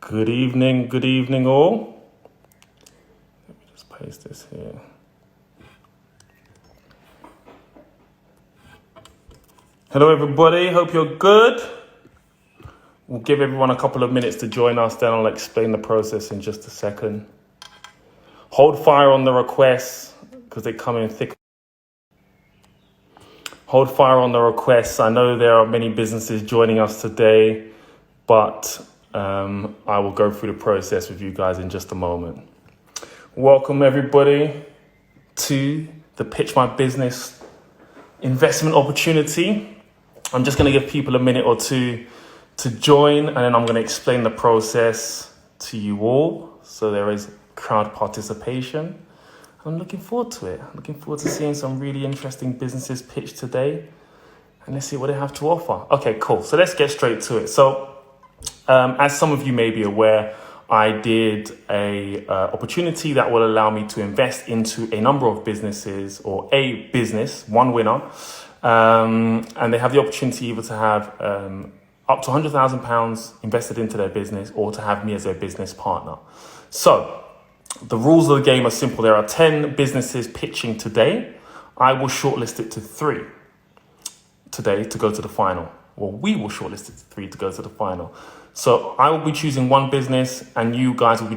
Good evening all. Let me just paste this here. Hello everybody, hope you're good. We'll give everyone a couple of minutes to join us, then I'll explain the process in just a second. Hold fire on the requests because they come in thick. Hold fire on the requests. I know there are many businesses joining us today, but I will go through the process with you guys in just a moment. Welcome everybody to the Pitch My Business investment opportunity. I'm just going to give people a minute or two to join, and then I'm going to explain the process to you all. So there is crowd participation. I'm looking forward to it. I'm looking forward to seeing some really interesting businesses pitch today, and let's see what they have to offer. Okay, cool. So let's get straight to it. So as some of you may be aware, I did a opportunity that will allow me to invest into a number of businesses, or a business, one winner. And they have the opportunity either to have up to £100,000 invested into their business or to have me as their business partner. So the rules of the game are simple. There are 10 businesses pitching today. I will shortlist it to 3 today to go to the final. Well, we will shortlist it to 3 to go to the final. So I will be choosing one business and you guys will be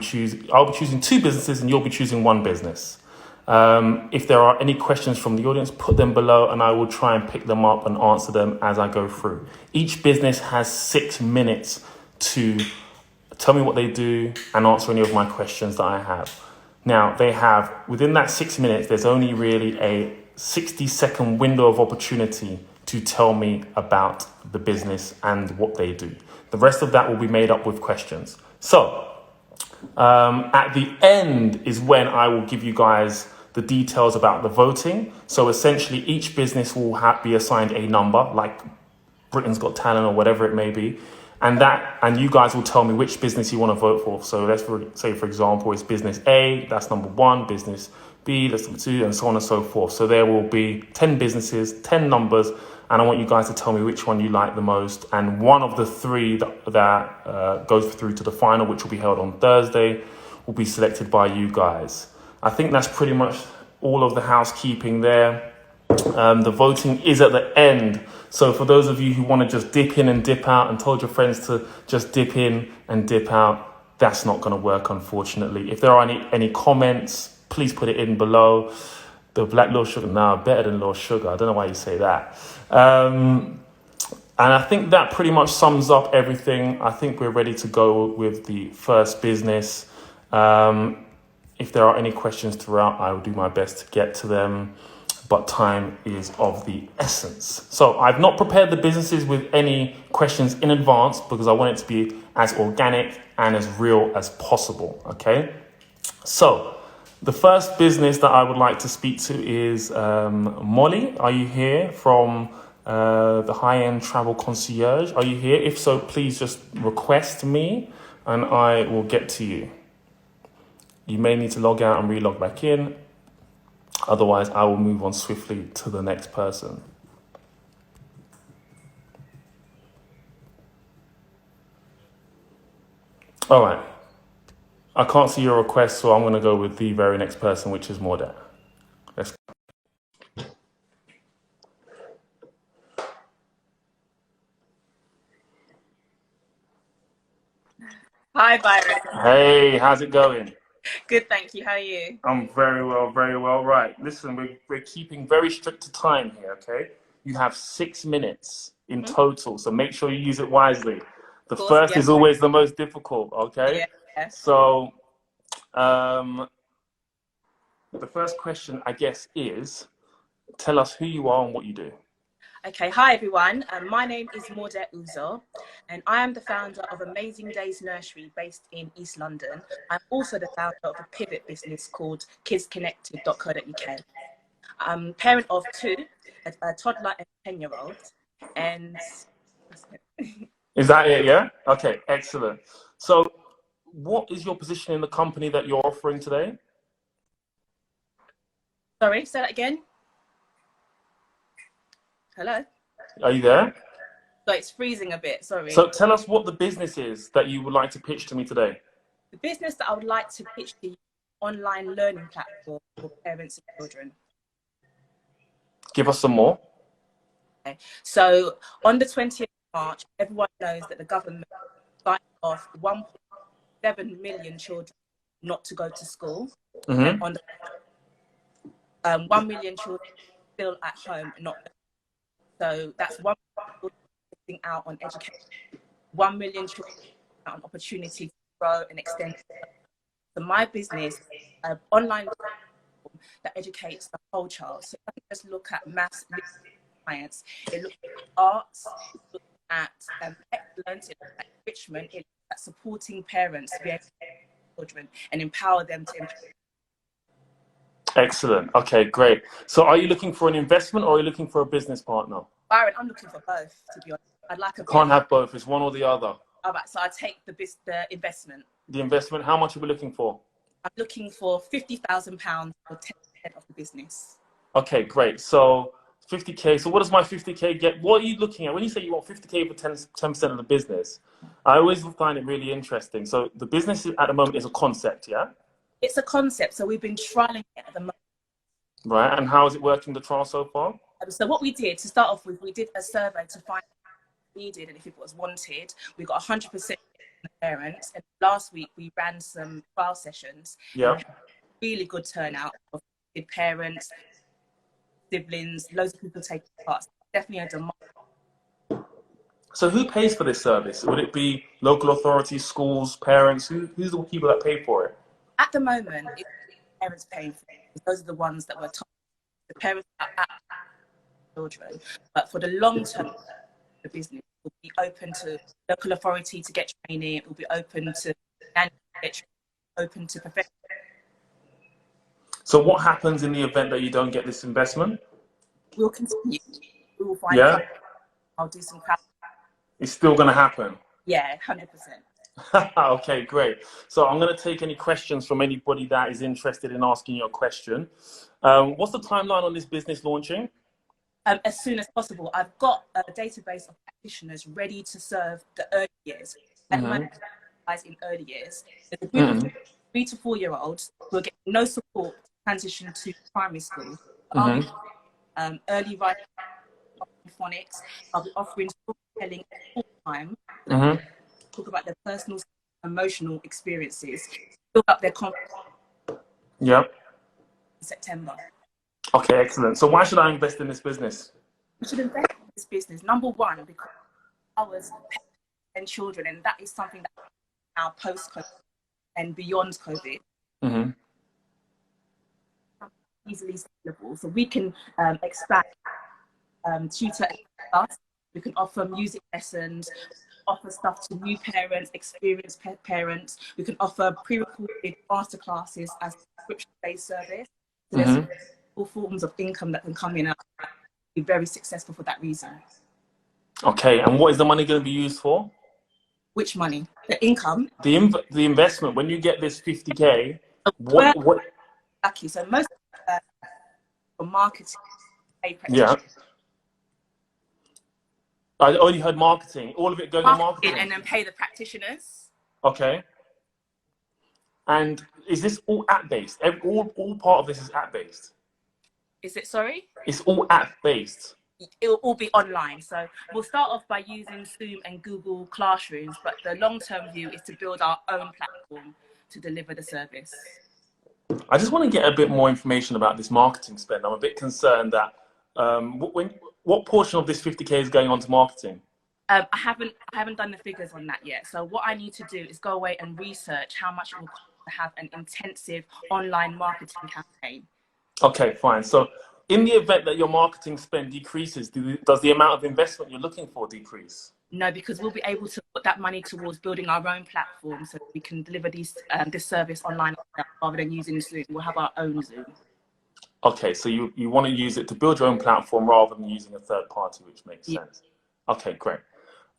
I'll be choosing 2 businesses and you'll be choosing 1 business. If there are any questions from the audience, put them below and I will try and pick them up and answer them as I go through. Each business has 6 minutes to tell me what they do and answer any of my questions that I have. Now, within that 6 minutes, there's only really a 60-second window of opportunity to tell me about the business and what they do. The rest of that will be made up with questions. So at the end is when I will give you guys the details about the voting. So essentially each business will be assigned a number, like Britain's Got Talent or whatever it may be. And you guys will tell me which business you want to vote for. So let's say, for example, it's business A, that's number 1, business B, that's number 2, and so on and so forth. So there will be 10 businesses, 10 numbers, and I want you guys to tell me which one you like the most. And one of the 3 that goes through to the final, which will be held on Thursday, will be selected by you guys. I think that's pretty much all of the housekeeping there. The voting is at the end. So for those of you who want to just dip in and dip out and told your friends to just dip in and dip out, that's not going to work, unfortunately. If there are any comments, please put it in below. The black Lord Sugar, better than Lord Sugar. I don't know why you say that. And I think that pretty much sums up everything. I think we're ready to go with the first business. If there are any questions throughout, I will do my best to get to them. But time is of the essence. So I've not prepared the businesses with any questions in advance because I want it to be as organic and as real as possible, okay? So the first business that I would like to speak to is Molly. Are you here from the high-end travel concierge? Are you here? If so, please just request me and I will get to you. You may need to log out and re-log back in. Otherwise, I will move on swiftly to the next person. All right. I can't see your request, so I'm going to go with the very next person, which is Mordat. Let's go. Hi, Byron. Hey, how's it going? Good, thank you. How are you? I'm very well, very well. Right. Listen, we're keeping very strict to time here, okay? You have 6 minutes in total, so make sure you use it wisely. The first is always the most difficult, okay? Yeah. So the first question, I guess, is tell us who you are and what you do. Okay, hi everyone. My name is Mordat Uzo, and I am the founder of Amazing Days Nursery based in East London. I'm also the founder of a pivot business called kidsconnected.co.uk. I'm parent of 2, a toddler and a 10-year-old, and that's it. Is that it, yeah? Okay, excellent. So what is your position in the company that you're offering today? Sorry, say that again. Hello? Are you there? So it's freezing a bit, sorry. So tell us what the business is that you would like to pitch to me today. The business that I would like to pitch to you, online learning platform for parents and children. Give us some more. Okay. So on the 20th of March, everyone knows that the government signed off 1.7 million children not to go to school. And on the 1 million children still at home and not. So that's 1 million children missing out on education, 1 million children out on opportunity to grow and extend. So my business, online platform that educates the whole child. So it doesn't just look at maths, science. It looks at arts, it looks at excellence, it looks at enrichment, it looks at supporting parents to be able to children and empower them to empower. Excellent. Okay, great. So are you looking for an investment or are you looking for a business partner? Byron, I'm looking for both, to be honest. I'd like a Can't have both. It's one or the other. All right, so I take the investment. The investment, how much are we looking for? I'm looking for £50,000 for 10% of the business. Okay, great. So 50K. So what does my 50K get? What are you looking at? When you say you want 50K for 10% of the business, I always find it really interesting. So the business at the moment is a concept, yeah? It's a concept, so we've been trialing it at the moment. Right, and how is it working, the trial so far? So what we did, to start off with, we did a survey to find what needed and if it was wanted. We got 100% parents, and last week we ran some trial sessions. Yeah. Really good turnout of parents, siblings, loads of people taking part. Definitely a demand. So who pays for this service? Would it be local authorities, schools, parents? Who's the people that pay for it? At the moment, it's parents paying for it. Those are the ones that were told. The parents are at children. But for the long term, the business will be open to local authority to get training. It will be open to open to professional. So what happens in the event that you don't get this investment? We'll continue. We will find. Yeah. I'll do some crowd. It's still going to happen. Yeah, 100%. Okay, great. So I'm going to take any questions from anybody that is interested in asking you a question. What's the timeline on this business launching? As soon as possible. I've got a database of practitioners ready to serve the early years. At the moment, in early years, there's a group of 3 to 4 year olds who are getting no support to transition to primary school. Early writing, phonics. I'll be offering storytelling full time. Talk about their personal, emotional experiences, build up their confidence. Yeah. In September. Okay, excellent. So why should I invest in this business? You should invest in this business. Number one, because ours and children, and that is something that now post-COVID and beyond COVID, easily scalable. So we can expand, tutor us. We can offer music lessons, offer stuff to new parents, experienced parents. We can offer pre-recorded masterclasses as a subscription-based service. So there's all forms of income that can come in and be very successful for that reason. Okay, and what is the money going to be used for? Which money? The income? The investment. When you get this 50K, what? Exactly. So most for marketing, yeah. I only heard marketing. All of it goes on marketing. And then pay the practitioners. Okay. And is this all app-based? All part of this is app-based? Is it, sorry? It's all app-based. It will all be online. So we'll start off by using Zoom and Google Classrooms, but the long-term view is to build our own platform to deliver the service. I just want to get a bit more information about this marketing spend. I'm a bit concerned that what portion of this 50K is going on to marketing? I haven't done the figures on that yet. So what I need to do is go away and research how much it will cost to have an intensive online marketing campaign. Okay, fine. So in the event that your marketing spend decreases, does the amount of investment you're looking for decrease? No, because we'll be able to put that money towards building our own platform so we can deliver this service online rather than using Zoom. We'll have our own Zoom. Okay, so you want to use it to build your own platform rather than using a third party, which makes sense. Okay, great.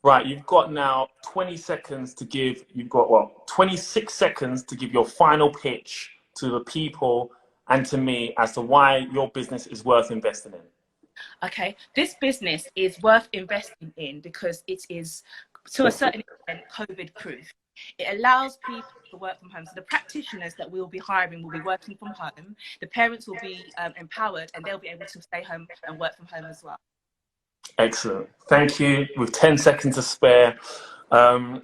Right, you've got now 20 seconds to give, 26 seconds to give your final pitch to the people and to me as to why your business is worth investing in. Okay, this business is worth investing in because it is, to a certain extent, COVID proof. It allows people to work from home. So the practitioners that we'll be hiring will be working from home. The parents will be empowered, and they'll be able to stay home and work from home as well. Excellent. Thank you. With 10 seconds to spare,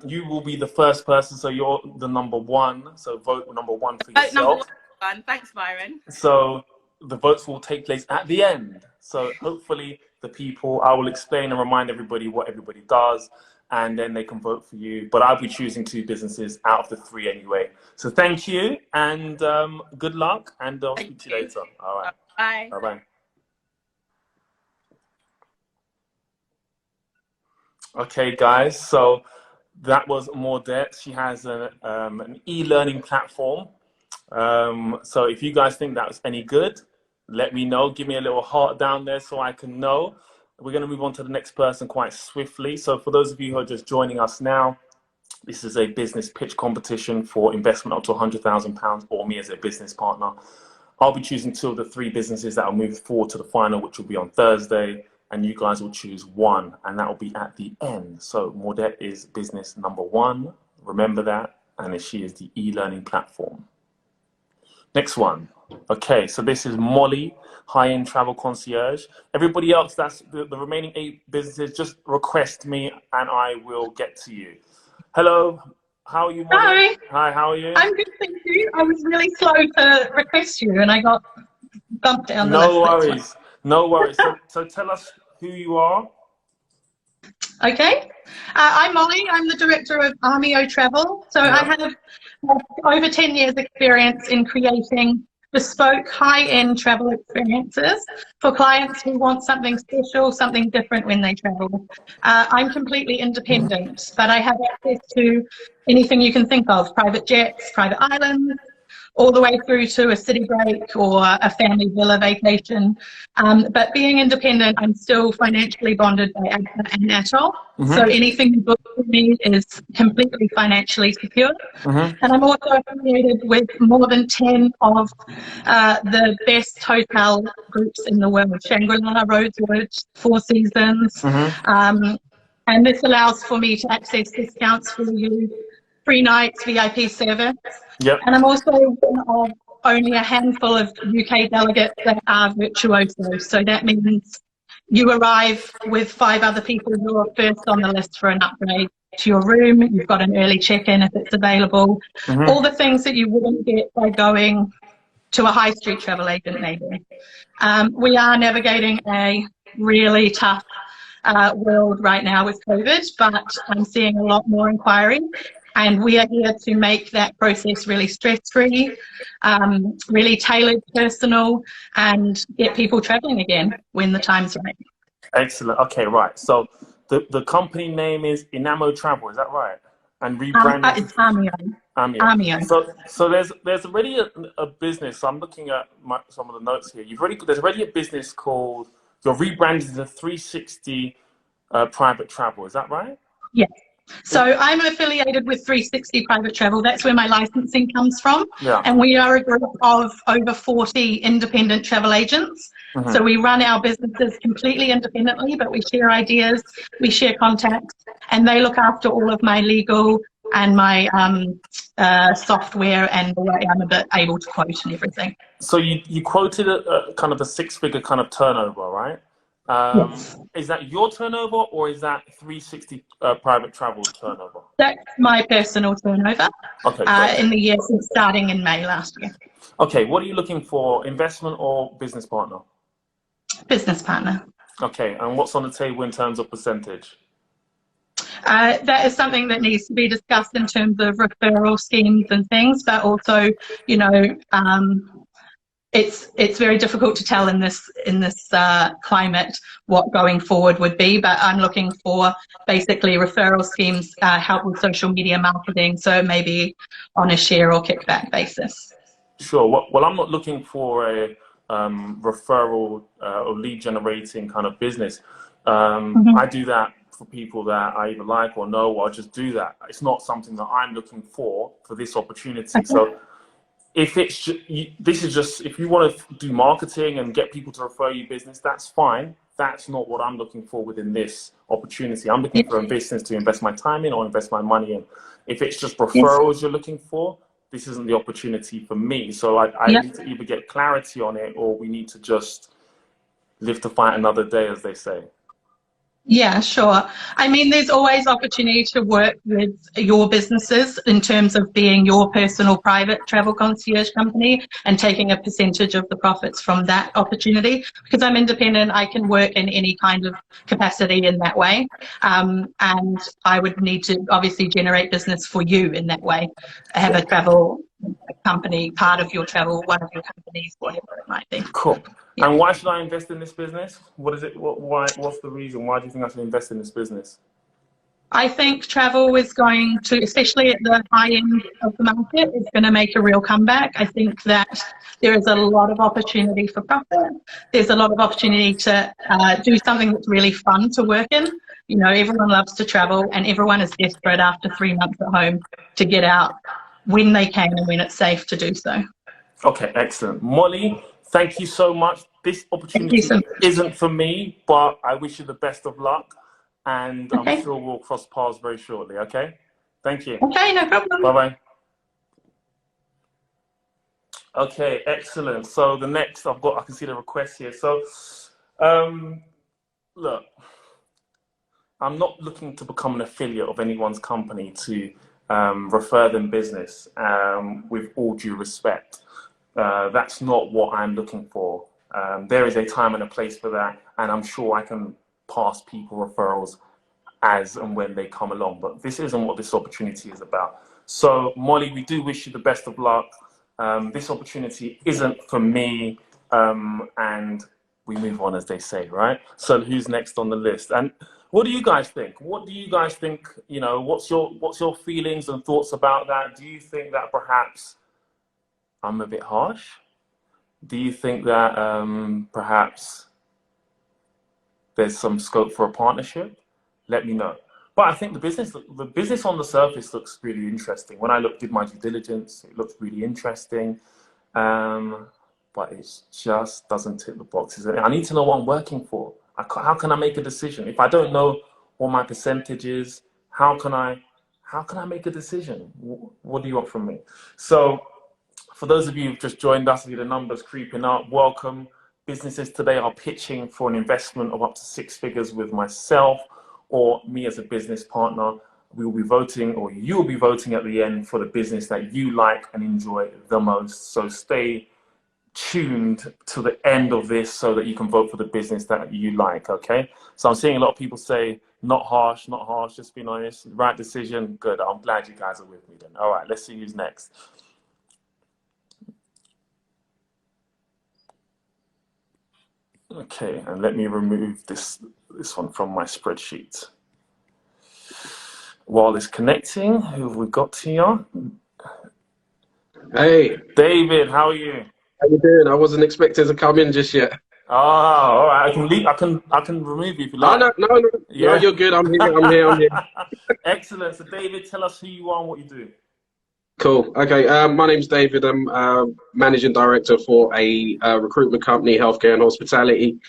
you will be the first person. So you're the number one. So vote number one for yourself. Vote number one. Thanks, Byron. So the votes will take place at the end. So hopefully the people, I will explain and remind everybody what everybody does, and then they can vote for you. But I'll be choosing 2 businesses out of the 3 anyway. So thank you, and good luck, and I'll speak to you later. All right. Bye. Bye-bye. Okay, guys, so that was Maudette. She has an e-learning platform. So if you guys think that was any good, let me know. Give me a little heart down there so I can know. We're going to move on to the next person quite swiftly. So for those of you who are just joining us now, this is a business pitch competition for investment up to £100,000 or me as a business partner. I'll be choosing 2 of the 3 businesses that will move forward to the final, which will be on Thursday. And you guys will choose 1, and that will be at the end. So Maudette is business number 1. Remember that. And she is the e-learning platform. Next one. Okay, so this is Molly, high-end travel concierge. Everybody else, that's the remaining 8 businesses, just request me and I will get to you. Hello, how are you, Molly? Hi. Hi, how are you? I'm good, thank you. I was really slow to request you and I got bumped down the list. No worries. No worries. So tell us who you are. Okay. I'm Molly. I'm the director of Armio Travel. So I have over 10 years experience in creating bespoke high-end travel experiences for clients who want something special, something different when they travel. I'm completely independent, but I have access to anything you can think of: private jets, private islands, all the way through to a city break or a family villa vacation. But being independent, I'm still financially bonded by APA and ATOL. So anything you book with me is completely financially secure. And I'm also affiliated with more than 10 of the best hotel groups in the world: Shangri-La, Rosewood, Four Seasons. And this allows for me to access discounts for you, free nights, VIP service. Yep. And I'm also one of only a handful of UK delegates that are virtuosos. So that means you arrive with 5 other people who are first on the list for an upgrade to your room. You've got an early check-in if it's available. All the things that you wouldn't get by going to a high street travel agent maybe. We are navigating a really tough world right now with COVID, but I'm seeing a lot more inquiry. And we are here to make that process really stress-free, really tailored, personal, and get people traveling again when the time's right. Excellent. Okay, right. So the company name is Inamo Travel, is that right? And rebranding. It's Armio. Armio. So there's already a business. So I'm looking at some of the notes here. There's already a business called, you're rebranded to 360 Private Travel, is that right? Yes. So I'm affiliated with 360 Private Travel. That's where my licensing comes from. Yeah. And we are a group of over 40 independent travel agents. So we run our businesses completely independently, but we share ideas, we share contacts, and they look after all of my legal and my software and the way I'm able to quote and everything. So you quoted a kind of a 6-figure kind of turnover, right? Yes. Is that your turnover or is that 360 Private Travel turnover? That's my personal turnover. Okay, in the year since starting in May last year. Okay, what are you looking for, investment or business partner? Business partner. Okay, and what's on the table in terms of percentage? That is something that needs to be discussed in terms of referral schemes and things, but also, you know, it's very difficult to tell in this climate what going forward would be, but I'm looking for basically referral schemes, help with social media marketing, so maybe on a share or kickback basis. Sure. Well, I'm not looking for a referral or lead generating kind of business. I do that for people that I either like or know, or I just do that. It's not something that I'm looking for this opportunity. So if it's this is just, if you want to do marketing and get people to refer you business, that's fine. That's not what I'm looking for within this opportunity. I'm looking for a business to invest my time in or invest my money in. If it's just referrals you're looking for, this isn't the opportunity for me. So I need to either get clarity on it, or we need to just live to fight another day, as they say. Yeah, sure. I mean, there's always opportunity to work with your businesses in terms of being your personal private travel concierge company and taking a percentage of the profits from that opportunity. Because I'm independent, I can work in any kind of capacity in that way. And I would need to obviously generate business for you in that way. Have a travel company, part of your travel, one of your companies, whatever it might be. Cool. Yeah. And why should I invest in this business? What is it? What's the reason? Why do you think I should invest in this business? I think travel is going to, especially at the high end of the market, is going to make a real comeback. I think that there is a lot of opportunity for profit. There's a lot of opportunity to do something that's really fun to work in. You know, everyone loves to travel, and everyone is desperate after 3 months at home to get out when they can and when it's safe to do so. Okay, excellent. Molly, thank you so much. This opportunity isn't for me, but I wish you the best of luck. And I'm sure we'll cross paths very shortly, okay? Thank you. Okay, no problem. Bye-bye. Okay, excellent. So the next, I can see the request here. So, look, I'm not looking to become an affiliate of anyone's company to refer them business, with all due respect. That's not what I'm looking for. There is a time and a place for that, and I'm sure I can pass people referrals as and when they come along, but this isn't what this opportunity is about. So Molly, we do wish you the best of luck. This opportunity isn't for me, and we move on, as they say, right? So who's next on the list? And what do you guys think? What do you guys think? You know, what's your feelings and thoughts about that? Do you think that perhaps I'm a bit harsh? Do you think that perhaps there's some scope for a partnership? Let me know. But I think the business on the surface looks really interesting. When I did my due diligence, it looked really interesting. But it just doesn't tick the boxes. I need to know what I'm working for. How can I make a decision? If I don't know what my percentage is, how can I make a decision? What do you want from me? So for those of you who've just joined us, the numbers creeping up, welcome. Businesses today are pitching for an investment of up to 6 figures with myself or me as a business partner. We will be voting, or you will be voting at the end for the business that you like and enjoy the most. So stay tuned to the end of this so that you can vote for the business that you like, okay? So I'm seeing a lot of people say, not harsh, just being honest. Right decision, good. I'm glad you guys are with me then. All right, let's see who's next. Okay, and let me remove this one from my spreadsheet. While it's connecting, who have we got here? Hey, David, how are you? how you doing? I wasn't expecting to come in just yet. Ah, all right. I can leave. I can remove you if you like. No, Yeah. no, you're good. I'm here. Excellent. So, David, tell us who you are and what you do. Cool. Okay. My name's David. I'm managing director for a recruitment company, healthcare and hospitality.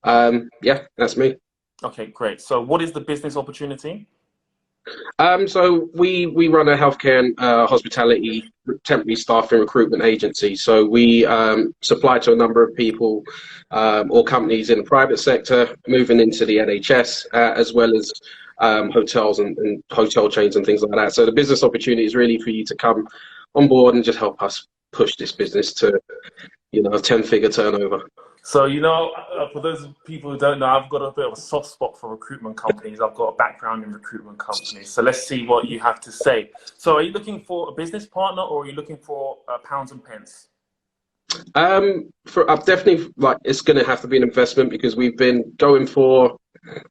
Yeah, that's me. Okay, great. So, what is the business opportunity? So we run a healthcare and hospitality temporary staffing recruitment agency. So we supply to a number of people or companies in the private sector, moving into the NHS, as well as hotels and hotel chains and things like that. So the business opportunity is really for you to come on board and just help us push this business to, a 10-figure turnover. So, for those people who don't know, I've got a bit of a soft spot for recruitment companies. I've got a background in recruitment companies. So let's see what you have to say. So are you looking for a business partner, or are you looking for pounds and pence? I'm definitely, it's going to have to be an investment, because we've been going for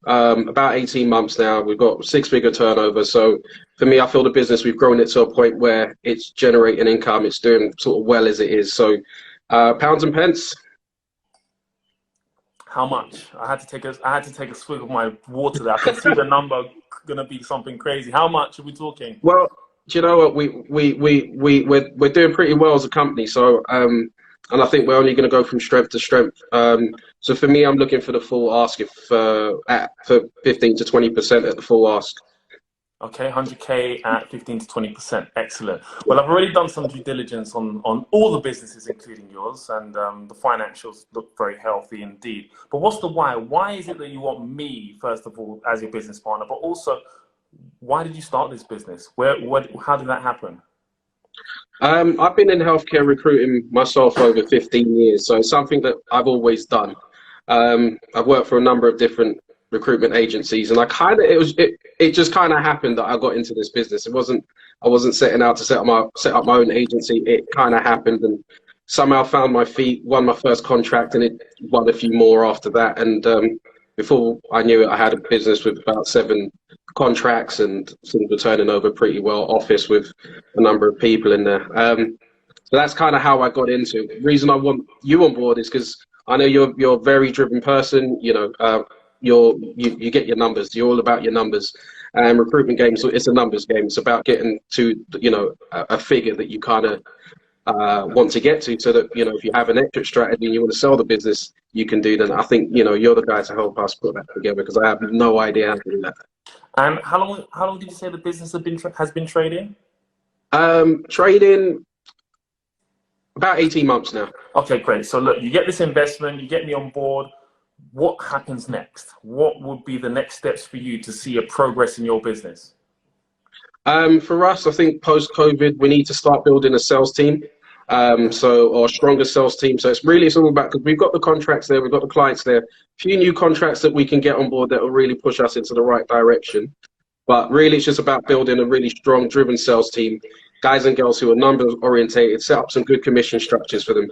about 18 months now. We've got 6-figure turnover. So for me, I feel the business, we've grown it to a point where it's generating income. It's doing sort of well as it is. So pounds and pence. How much? I had to take a swig of my water there. I can see the number gonna be something crazy. How much are we talking? Well, Do you know what, we're doing pretty well as a company. So and I think we're only going to go from strength to strength. So for me, I'm looking for the full ask if for 15 to 20% at the full ask. Okay, 100K at 15 to 20%. Excellent. Well, I've already done some due diligence on all the businesses, including yours, and the financials look very healthy indeed. But what's the why? Why is it that you want me, first of all, as your business partner, but also, why did you start this business? How did that happen? I've been in healthcare recruiting myself over 15 years, so it's something that I've always done. I've worked for a number of different recruitment agencies, and it just kind of happened that I got into this business. I wasn't setting out to set up my own agency. It kind of happened, and somehow found my feet, won my first contract, and it won a few more after that. And before I knew it, I had a business with about 7 contracts and things were turning over pretty well. Office with a number of people in there. So that's kind of how I got into it. The reason I want you on board is because I know you're a very driven person. You know, you get your numbers. You're all about your numbers. And recruitment games, it's a numbers game. It's about getting to, you know, a figure that you kind of want to get to, so that, you know, if you have an exit strategy and you want to sell the business, you can do that. I think, you know, you're the guy to help us put that together, because I have no idea how to do that. And how long did you say the business has been trading? Trading about 18 months now. Okay, great. So look, you get this investment, you get me on board. What happens next? What would be the next steps for you to see a progress in your business? For us, I think post-COVID, we need to start building a sales team, or a stronger sales team. So it's all about, because we've got the contracts there, we've got the clients there, a few new contracts that we can get on board that will really push us into the right direction. But really, it's just about building a really strong, driven sales team, guys and girls who are numbers orientated, set up some good commission structures for them.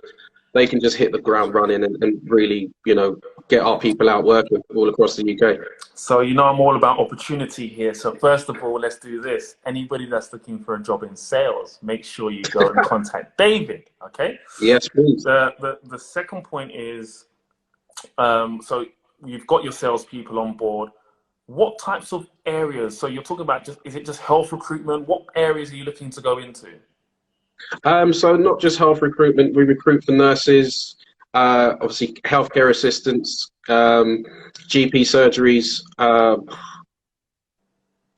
They can just hit the ground running and really, you know, get our people out working all across the UK. So, you know, I'm all about opportunity here. So first of all, let's do this. Anybody that's looking for a job in sales, make sure you go and contact David, okay? Yes, please. The second point is, so you've got your salespeople on board. What types of areas? So you're talking about is it just health recruitment? What areas are you looking to go into? So not just health recruitment, we recruit for nurses, obviously healthcare assistants, GP surgeries,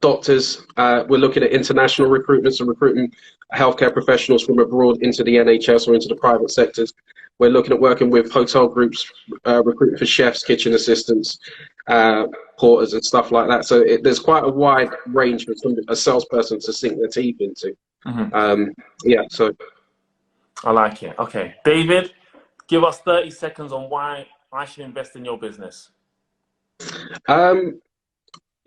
doctors. We're looking at international recruitment, so recruiting healthcare professionals from abroad into the NHS or into the private sectors. We're looking at working with hotel groups, recruiting for chefs, kitchen assistants, porters and stuff like that. So there's quite a wide range for a salesperson to sink their teeth into. Mm-hmm. Yeah, so I like it. Okay, David, give us 30 seconds on why I should invest in your business.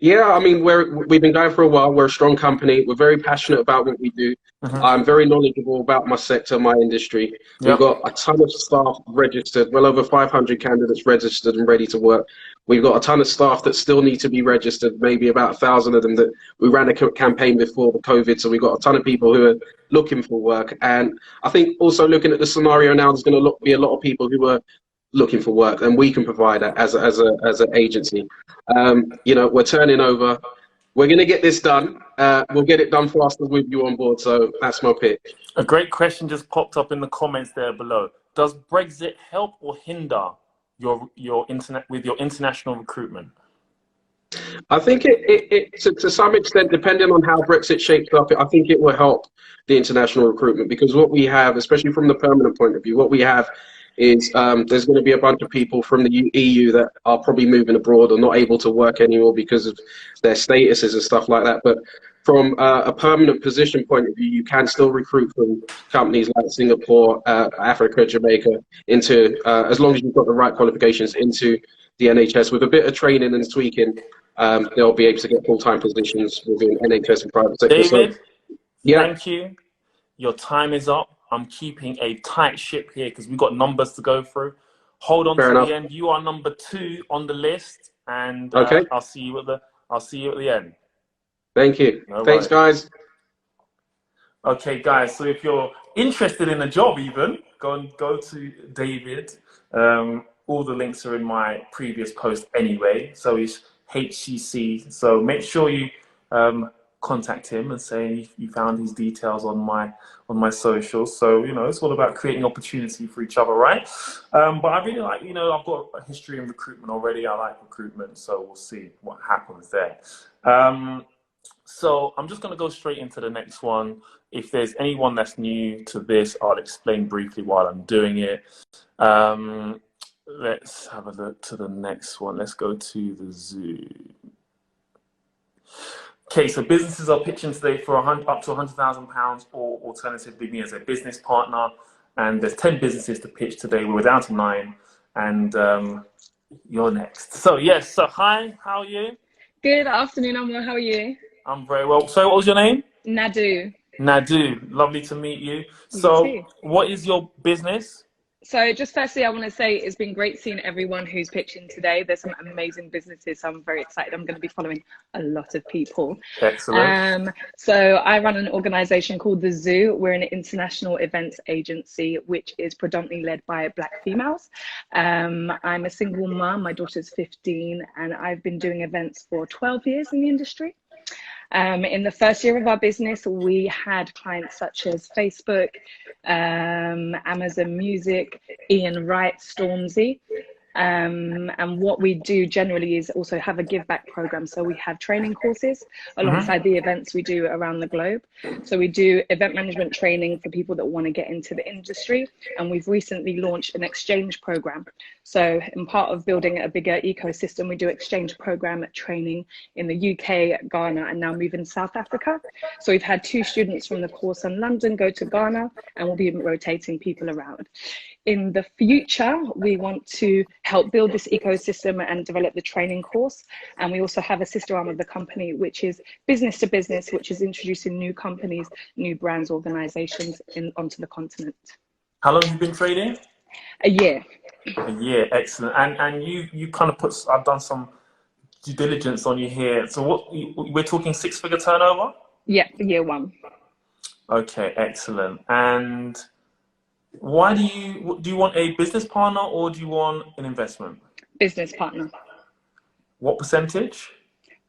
Yeah, I mean, we've been going for a while. We're a strong company. We're very passionate about what we do. Mm-hmm. I'm very knowledgeable about my sector, my industry. Yep. We've got a ton of staff registered, well over 500 candidates registered and ready to work. We've got a ton of staff that still need to be registered, maybe about 1,000 of them that we ran a campaign before the COVID. So we've got a ton of people who are looking for work. And I think also looking at the scenario now, there's going to be a lot of people who are looking for work, and we can provide that as an agency. You know, we're turning over. We're going to get this done. We'll get it done faster with you on board. So that's my pitch. A great question just popped up in the comments there below. Does Brexit help or hinder your international recruitment? I think to some extent, depending on how Brexit shapes up, I think it will help the international recruitment, because what we have, especially from the permanent point of view, what we have is there's going to be a bunch of people from the EU that are probably moving abroad or not able to work anymore because of their statuses and stuff like that. But from a permanent position point of view, you can still recruit from companies like Singapore, Africa, Jamaica, into, as long as you've got the right qualifications, into the NHS. With a bit of training and tweaking, they'll be able to get full-time positions within NHS and private sector. David, so, yeah. Thank you. Your time is up. I'm keeping a tight ship here because we've got numbers to go through. Hold on to the end. You are number 2 on the list, and okay. I'll see you at the end. Thank you. Thanks, guys. Okay, guys. So if you're interested in a job, even go to David. All the links are in my previous post anyway. So it's HCC. So make sure you contact him and say you found his details on my socials. So, you know, it's all about creating opportunity for each other, right? But I really like, you know, I've got a history in recruitment already. I like recruitment, so we'll see what happens there. So I'm just going to go straight into the next one. If there's anyone that's new to this, I'll explain briefly while I'm doing it. Let's have a look to the next one. Let's go to the zoo. Okay, so businesses are pitching today for up to £100,000 or alternatively me as a business partner. And there's 10 businesses to pitch today. We're down to 9 and you're next. So yes, so hi, how are you? Good afternoon, Amor. How are you? I'm very well. So what was your name? Nadu. Nadu, lovely to meet you. You So too. what is your business? So just firstly, I want to say it's been great seeing everyone who's pitching today. There's some amazing businesses, so I'm very excited. I'm going to be following a lot of people. Excellent. So I run an organization called The Zoo. We're an international events agency, which is predominantly led by Black females. I'm a single mum. My daughter's 15, and I've been doing events for 12 years in the industry. In the first year of our business, we had clients such as Facebook, Amazon Music, Ian Wright, Stormzy. And what we do generally is also have a give back program. So we have training courses alongside the events we do around the globe. So we do event management training for people that want to get into the industry. And we've recently launched an exchange program. So in part of building a bigger ecosystem, we do exchange program training in the UK, Ghana, and now moving to South Africa. So we've had 2 students from the course in London go to Ghana, and we'll be rotating people around. In the future, we want to help build this ecosystem and develop the training course. And we also have a sister arm of the company, which is business to business, which is introducing new companies, new brands, organizations onto the continent. How long have you been trading? A year. A year, excellent. And you kind of I've done some due diligence on you here. So we're talking 6-figure turnover? Yeah, year 1. Okay, excellent. And why do you want a business partner or do you want an investment? Business partner. What percentage?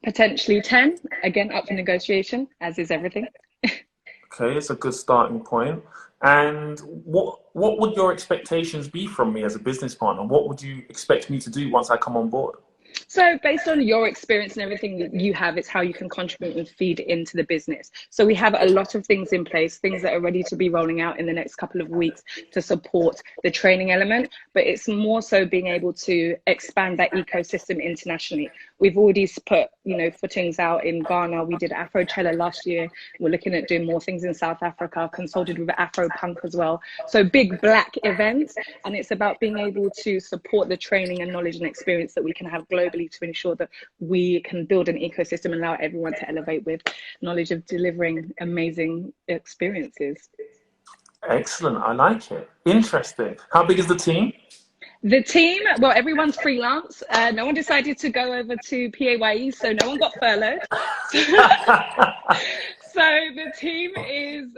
Potentially 10, again, up for negotiation, as is everything. Okay, it's a good starting point. And what would your expectations be from me as a business partner? What would you expect me to do once I come on board? So based on your experience and everything that you have, it's how you can contribute and feed into the business. So we have a lot of things in place, things that are ready to be rolling out in the next couple of weeks to support the training element, but it's more so being able to expand that ecosystem internationally. We've already put, footings out in Ghana. We did Afrochella last year. We're looking at doing more things in South Africa, consulted with Afro Punk as well. So big Black events, and it's about being able to support the training and knowledge and experience that we can have globally to ensure that we can build an ecosystem and allow everyone to elevate with knowledge of delivering amazing experiences. Excellent, I like it. Interesting. How big is the team? The team, well, everyone's freelance. No one decided to go over to PAYE, so no one got furloughed. So the team is,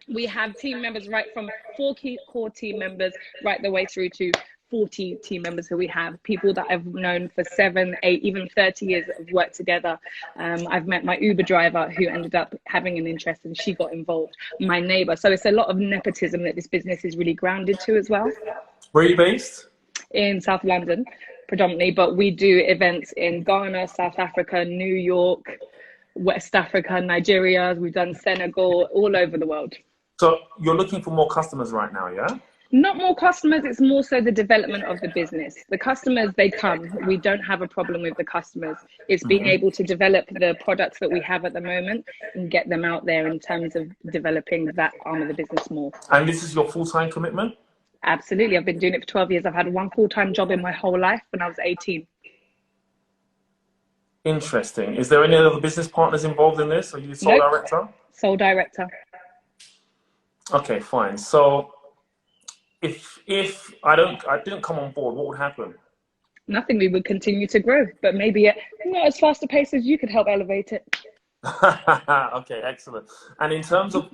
we have team members right from 4 core team members right the way through to 40 team members who we have, people that I've known for 7, 8, even 30 years that have worked together. I've met my Uber driver who ended up having an interest and she got involved, my neighbor. So it's a lot of nepotism that this business is really grounded to as well. Where are you based? In South London, predominantly, but we do events in Ghana, South Africa, New York, West Africa, Nigeria. We've done Senegal, all over the world. So you're looking for more customers right now, yeah? Not more customers, it's more so the development of the business. The customers, they come. We don't have a problem with the customers. It's being able to develop the products that we have at the moment and get them out there in terms of developing that arm of the business more. And this is your full-time commitment? Absolutely. I've been doing it for 12 years. I've had 1 full-time job in my whole life when I was 18. Interesting. Is there any other business partners involved in this? Are you the sole director? Sole director. Okay, fine. So if I didn't come on board, what would happen? Nothing. We would continue to grow, but maybe not as fast a pace as you could help elevate it. Okay, excellent. And in terms of,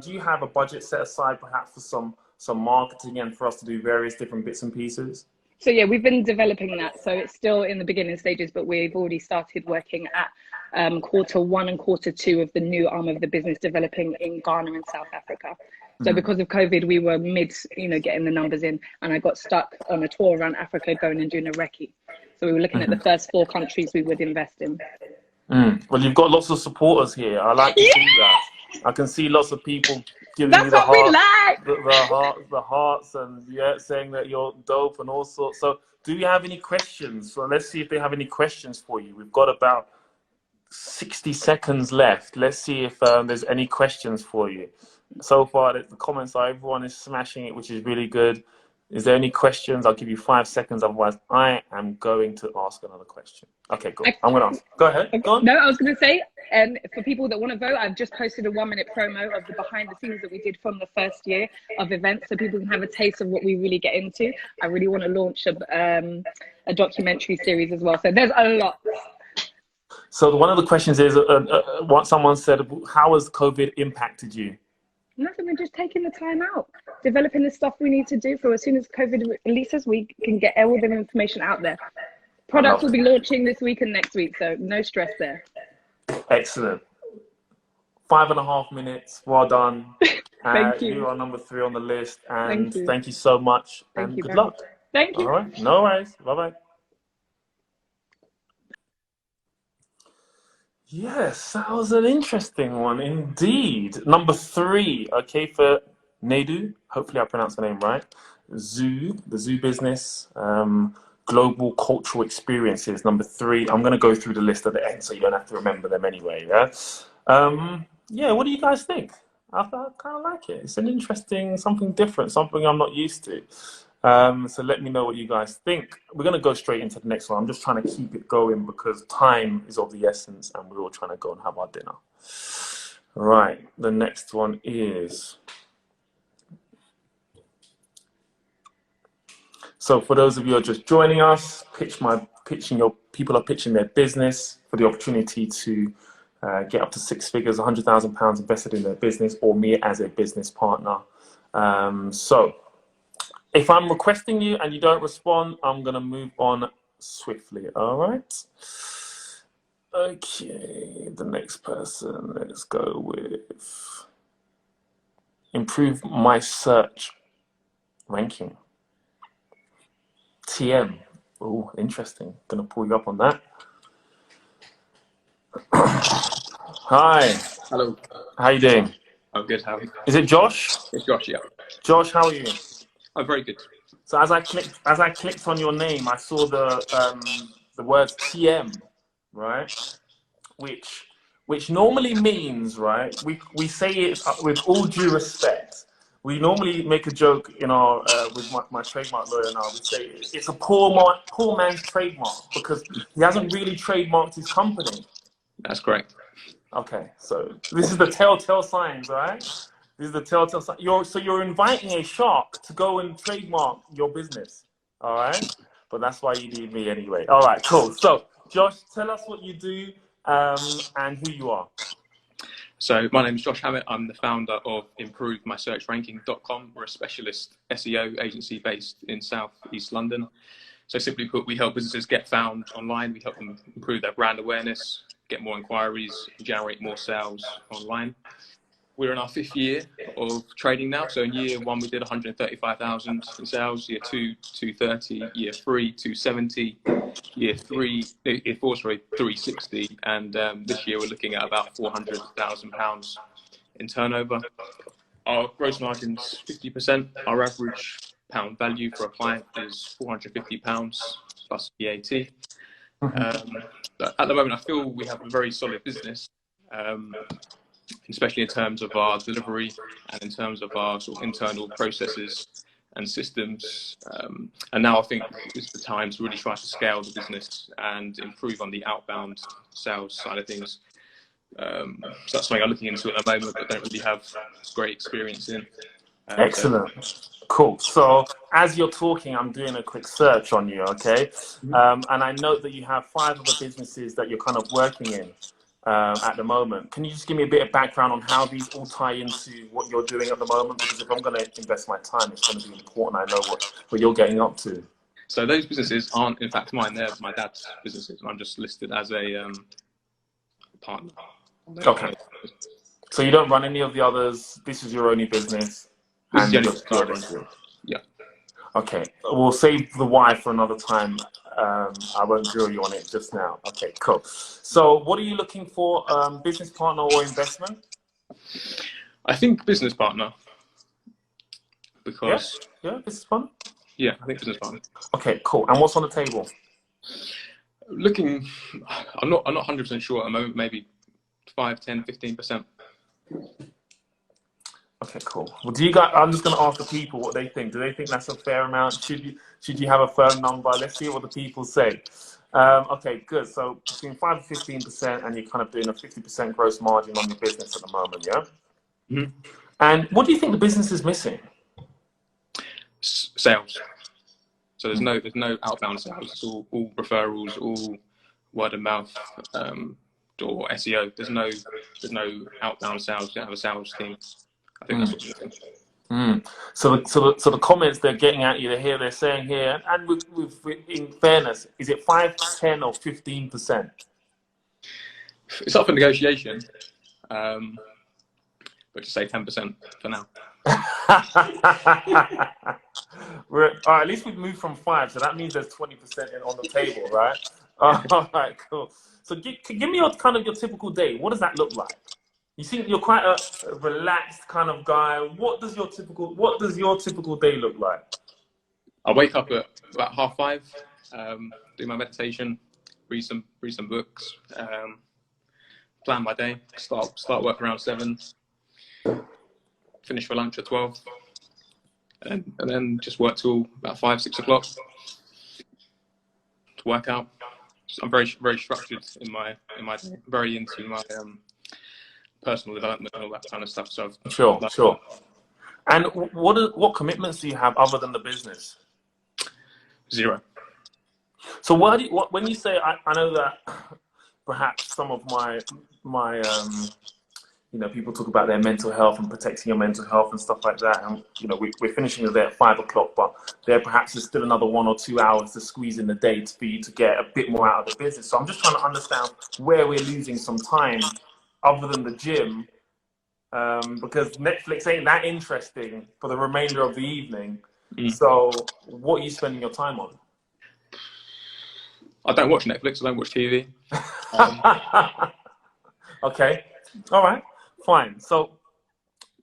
do you have a budget set aside perhaps for some marketing and for us to do various different bits and pieces? So yeah, we've been developing that. So it's still in the beginning stages, but we've already started working at Q1 and Q2 of the new arm of the business developing in Ghana and South Africa. So because of COVID, we were getting the numbers in, and I got stuck on a tour around Africa going and doing a recce. So we were looking at the first 4 countries we would invest in. Well, you've got lots of supporters here. I like to see that. I can see lots of people giving you the hearts, and saying that you're dope and all sorts. So, do you have any questions? So let's see if they have any questions for you. We've got about 60 seconds left. Let's see if there's any questions for you. So far, the comments are everyone is smashing it, which is really good. Is there any questions? I'll give you 5 seconds. Otherwise, I am going to ask another question. Okay, good. I'm going to ask. Go ahead. Go on. No, I was going to say, for people that want to vote, I've just posted a 1-minute promo of the behind the scenes that we did from the first year of events, so people can have a taste of what we really get into. I really want to launch a documentary series as well. So there's a lot. So one of the questions is, what someone said, how has COVID impacted you? Nothing, we're just taking the time out, developing the stuff we need to do for as soon as COVID releases, we can get all the information out there. Products will be launching this week and next week, so no stress there. Excellent. 5.5 minutes, well done. Thank you. You are number 3 on the list, and thank you so much, and good luck. Thank you. All right, no worries, bye-bye. Yes, that was an interesting one indeed. Number 3, okay, for Nadu, hopefully I pronounced the name right. The Zoo business, global cultural experiences, number 3. I'm going to go through the list at the end, so you don't have to remember them anyway, yeah? What do you guys think? I kind of like it. It's an interesting, something different, something I'm not used to. So let me know what you guys think. We're going to go straight into the next one. I'm just trying to keep it going because time is of the essence and we're all trying to go and have our dinner. Right, the next one is... So for those of you who are just joining us, people are pitching their business for the opportunity to get up to 6 figures, £100,000 invested in their business, or me as a business partner. So if I'm requesting you and you don't respond, I'm going to move on swiftly. All right. Okay, the next person, let's go with improve my search ranking. TM. Oh, interesting. Going to pull you up on that. Hi. Hello. How you doing? I'm good. How are you? Is it Josh? It's Josh. Yeah. Josh, how are you? I'm very good. So as I clicked on your name, I saw the words TM, right? Which normally means, right? We say it with all due respect. We normally make a joke in our with my trademark lawyer now. We say it's a poor man's trademark because he hasn't really trademarked his company. That's correct. Okay, so this is the telltale signs, right? This is the telltale sign. You're inviting a shark to go and trademark your business, all right? But that's why you need me anyway. All right, cool. So, Josh, tell us what you do and who you are. So my name is Josh Hammett. I'm the founder of ImproveMySearchRanking.com. We're a specialist SEO agency based in South East London. So simply put, we help businesses get found online. We help them improve their brand awareness, get more inquiries, generate more sales online. We're in our 5th year of trading now. So in year 1, we did 135,000 in sales. Year 2, 230. Year 3, 270. Year 4, 360. And this year we're looking at about £400,000 in turnover. Our gross margin's 50%. Our average pound value for a client is £450 plus VAT. At the moment, I feel we have a very solid business. Especially in terms of our delivery and in terms of our sort of internal processes and systems. And now I think it's the time to really try to scale the business and improve on the outbound sales side of things. So that's something I'm looking into at the moment, but don't really have great experience in. Excellent. Cool. So as you're talking, I'm doing a quick search on you, okay? And I note that you have 5 other businesses that you're kind of working in. At the moment. Can you just give me a bit of background on how these all tie into what you're doing at the moment? Because if I'm going to invest my time, it's going to be important I know what you're getting up to. So those businesses aren't, in fact, mine. They're my dad's businesses. And I'm just listed as a partner. Okay. So you don't run any of the others. This is your only business. This is the only you're business I run. good. Yeah. Okay. We'll save the why for another time. I won't drill you on it just now. Okay, cool. So what are you looking for? Business partner or investment? I think business partner. Because yeah, business partner. Yeah, I think business partner. Okay, cool. And what's on the table? Looking, I'm not 100% sure at the moment. Maybe 5, 10, 15%. Okay, cool. Well, I'm just going to ask the people what they think. Do they think that's a fair amount? Should you have a firm number? Let's see what the people say. Okay, good. So between 5 and 15%, and you're kind of doing a 50% gross margin on your business at the moment, yeah? Mm-hmm. And what do you think the business is missing? Sales. So there's no outbound sales. It's all referrals, all word of mouth, or SEO. There's no outbound sales. You don't have a sales team. I think that's what you're saying. So the comments they're getting at you, they're saying here, and with in fairness, is it 5, 10, or 15%? It's up for negotiation, but just say 10% for now. At least we've moved from 5, so that means there's 20% on the table, right? All right, cool. So give me your typical day. What does that look like? You seem you're quite a relaxed kind of guy. What does your typical day look like? I wake up at about 5:30, do my meditation, read some books, plan my day, start work around 7, finish for lunch at 12, and then just work till about 5, 6 o'clock to work out. So I'm very structured in my day, very into my personal development and all that kind of stuff. So sure. And what commitments do you have other than the business? 0. So when you say I know that perhaps some of my people talk about their mental health and protecting your mental health and stuff like that, and we're finishing there at 5 o'clock, but there perhaps is still another 1 or 2 hours to squeeze in the day for you to get a bit more out of the business. So I'm just trying to understand where we're losing some time other than the gym, because Netflix ain't that interesting for the remainder of the evening. So what are you spending your time on? I don't watch Netflix. I don't watch TV. Okay. All right. Fine. So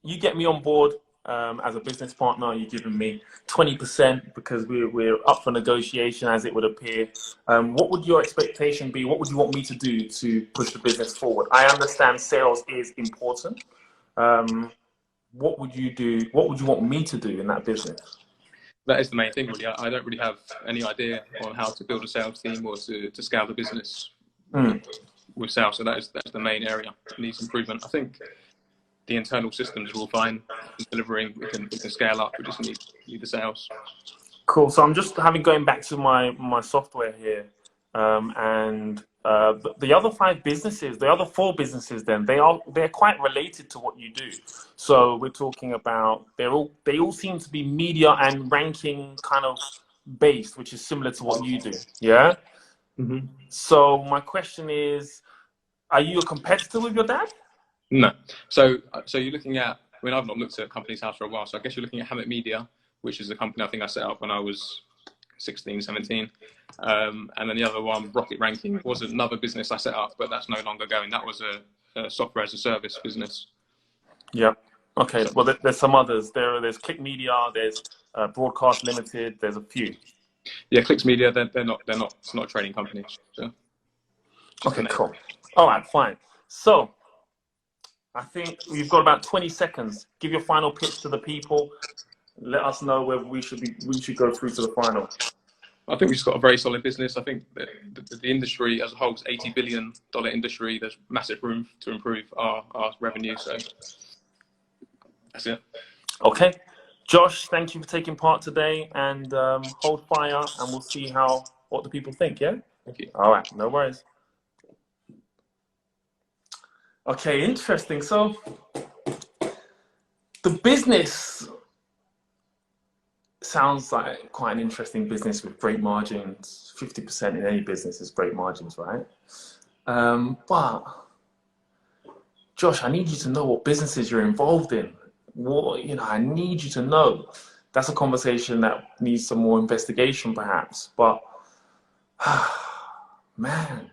you get me on board as a business partner. You're giving me 20% because we're up for negotiation, as it would appear. What would your expectation be? What would you want me to do to push the business forward? I understand sales is important. What would you do? What would you want me to do in that business? That is the main thing, really. I don't really have any idea on how to build a sales team or to scale the business with sales. So that's the main area that needs improvement. I think the internal systems are all fine. Delivering, we can scale up. We just need the sales. Cool. So I'm just going back to my software here, and the other 5 businesses, the other 4 businesses, then they're quite related to what you do. So we're talking about they all seem to be media and ranking kind of based, which is similar to what you do. Yeah. Mm-hmm. So my question is, are you a competitor with your dad? No. So you're looking at. I mean, I've not looked at Companies House for a while, so I guess you're looking at Hammett Media, which is a company I think I set up when I was 16, 17. And then the other one, Rocket Ranking, was another business I set up, but that's no longer going. That was a software as a service business. Yeah. Okay. Well, there's some others. There's Click Media. There's Broadcast Limited. There's a few. Yeah, Clicks Media. They're not. It's not a trading company. So. Okay. Cool. All right. Fine. So I think you've got about 20 seconds. Give your final pitch to the people. Let us know whether we should go through to the final. I think we've just got a very solid business. I think that the industry as a whole is $80 billion industry. There's massive room to improve our revenue. So that's it. Okay. Josh, thank you for taking part today, and hold fire, and we'll see what the people think, yeah? Thank you. All right, no worries. Okay, interesting. So the business sounds like quite an interesting business with great margins. 50% in any business is great margins, right? But Josh, I need you to know what businesses you're involved in. What, you know, I need you to know. That's a conversation that needs some more investigation, perhaps. But man,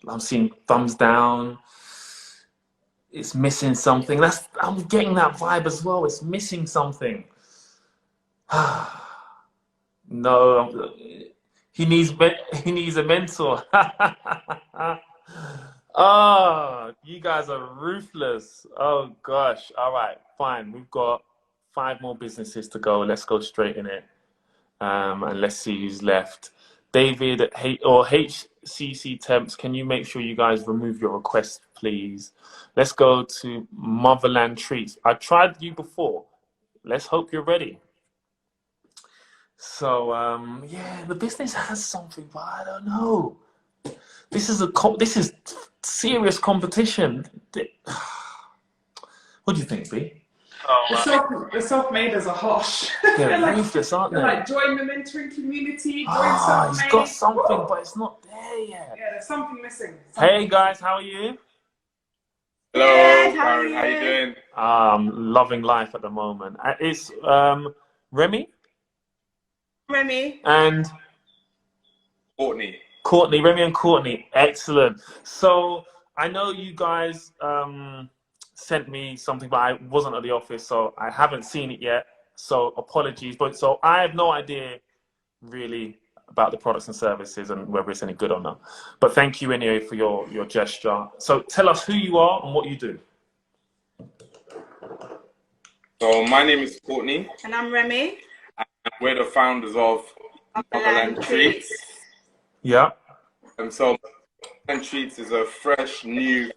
I'm seeing thumbs down. It's missing something. I'm getting that vibe as well. It's missing something. No, he needs a mentor. Oh, you guys are ruthless. Oh gosh. All right, fine. We've got 5 more businesses to go. Let's go straight in it. And let's see who's left. David or HCC Temps, can you make sure you guys remove your request, please? Let's go to Motherland Treats. I tried you before. Let's hope you're ready. So yeah, the business has something, but I don't know. This is serious competition. What do you think, B? The self-maders are harsh. They're ruthless, aren't they? They're like, join the mentoring community, join He's self-made. got something, but it's not there yet. Yeah, there's something missing. Hey guys, how are you? Hello, Good, Byron, how you doing? Loving life at the moment. It's Remy Remy. and Courtney. Remy and Courtney. Excellent. So I know you guys sent me something, but I wasn't at the office, so I haven't seen it yet. So apologies. But so I have no idea really about the products and services and whether it's any good or not. But thank you anyway for your gesture. So tell us who you are and what you do. So my name is Courtney. And I'm Remy. We're the founders of Motherland Treats. Yeah. And so Motherland Treats is a fresh, new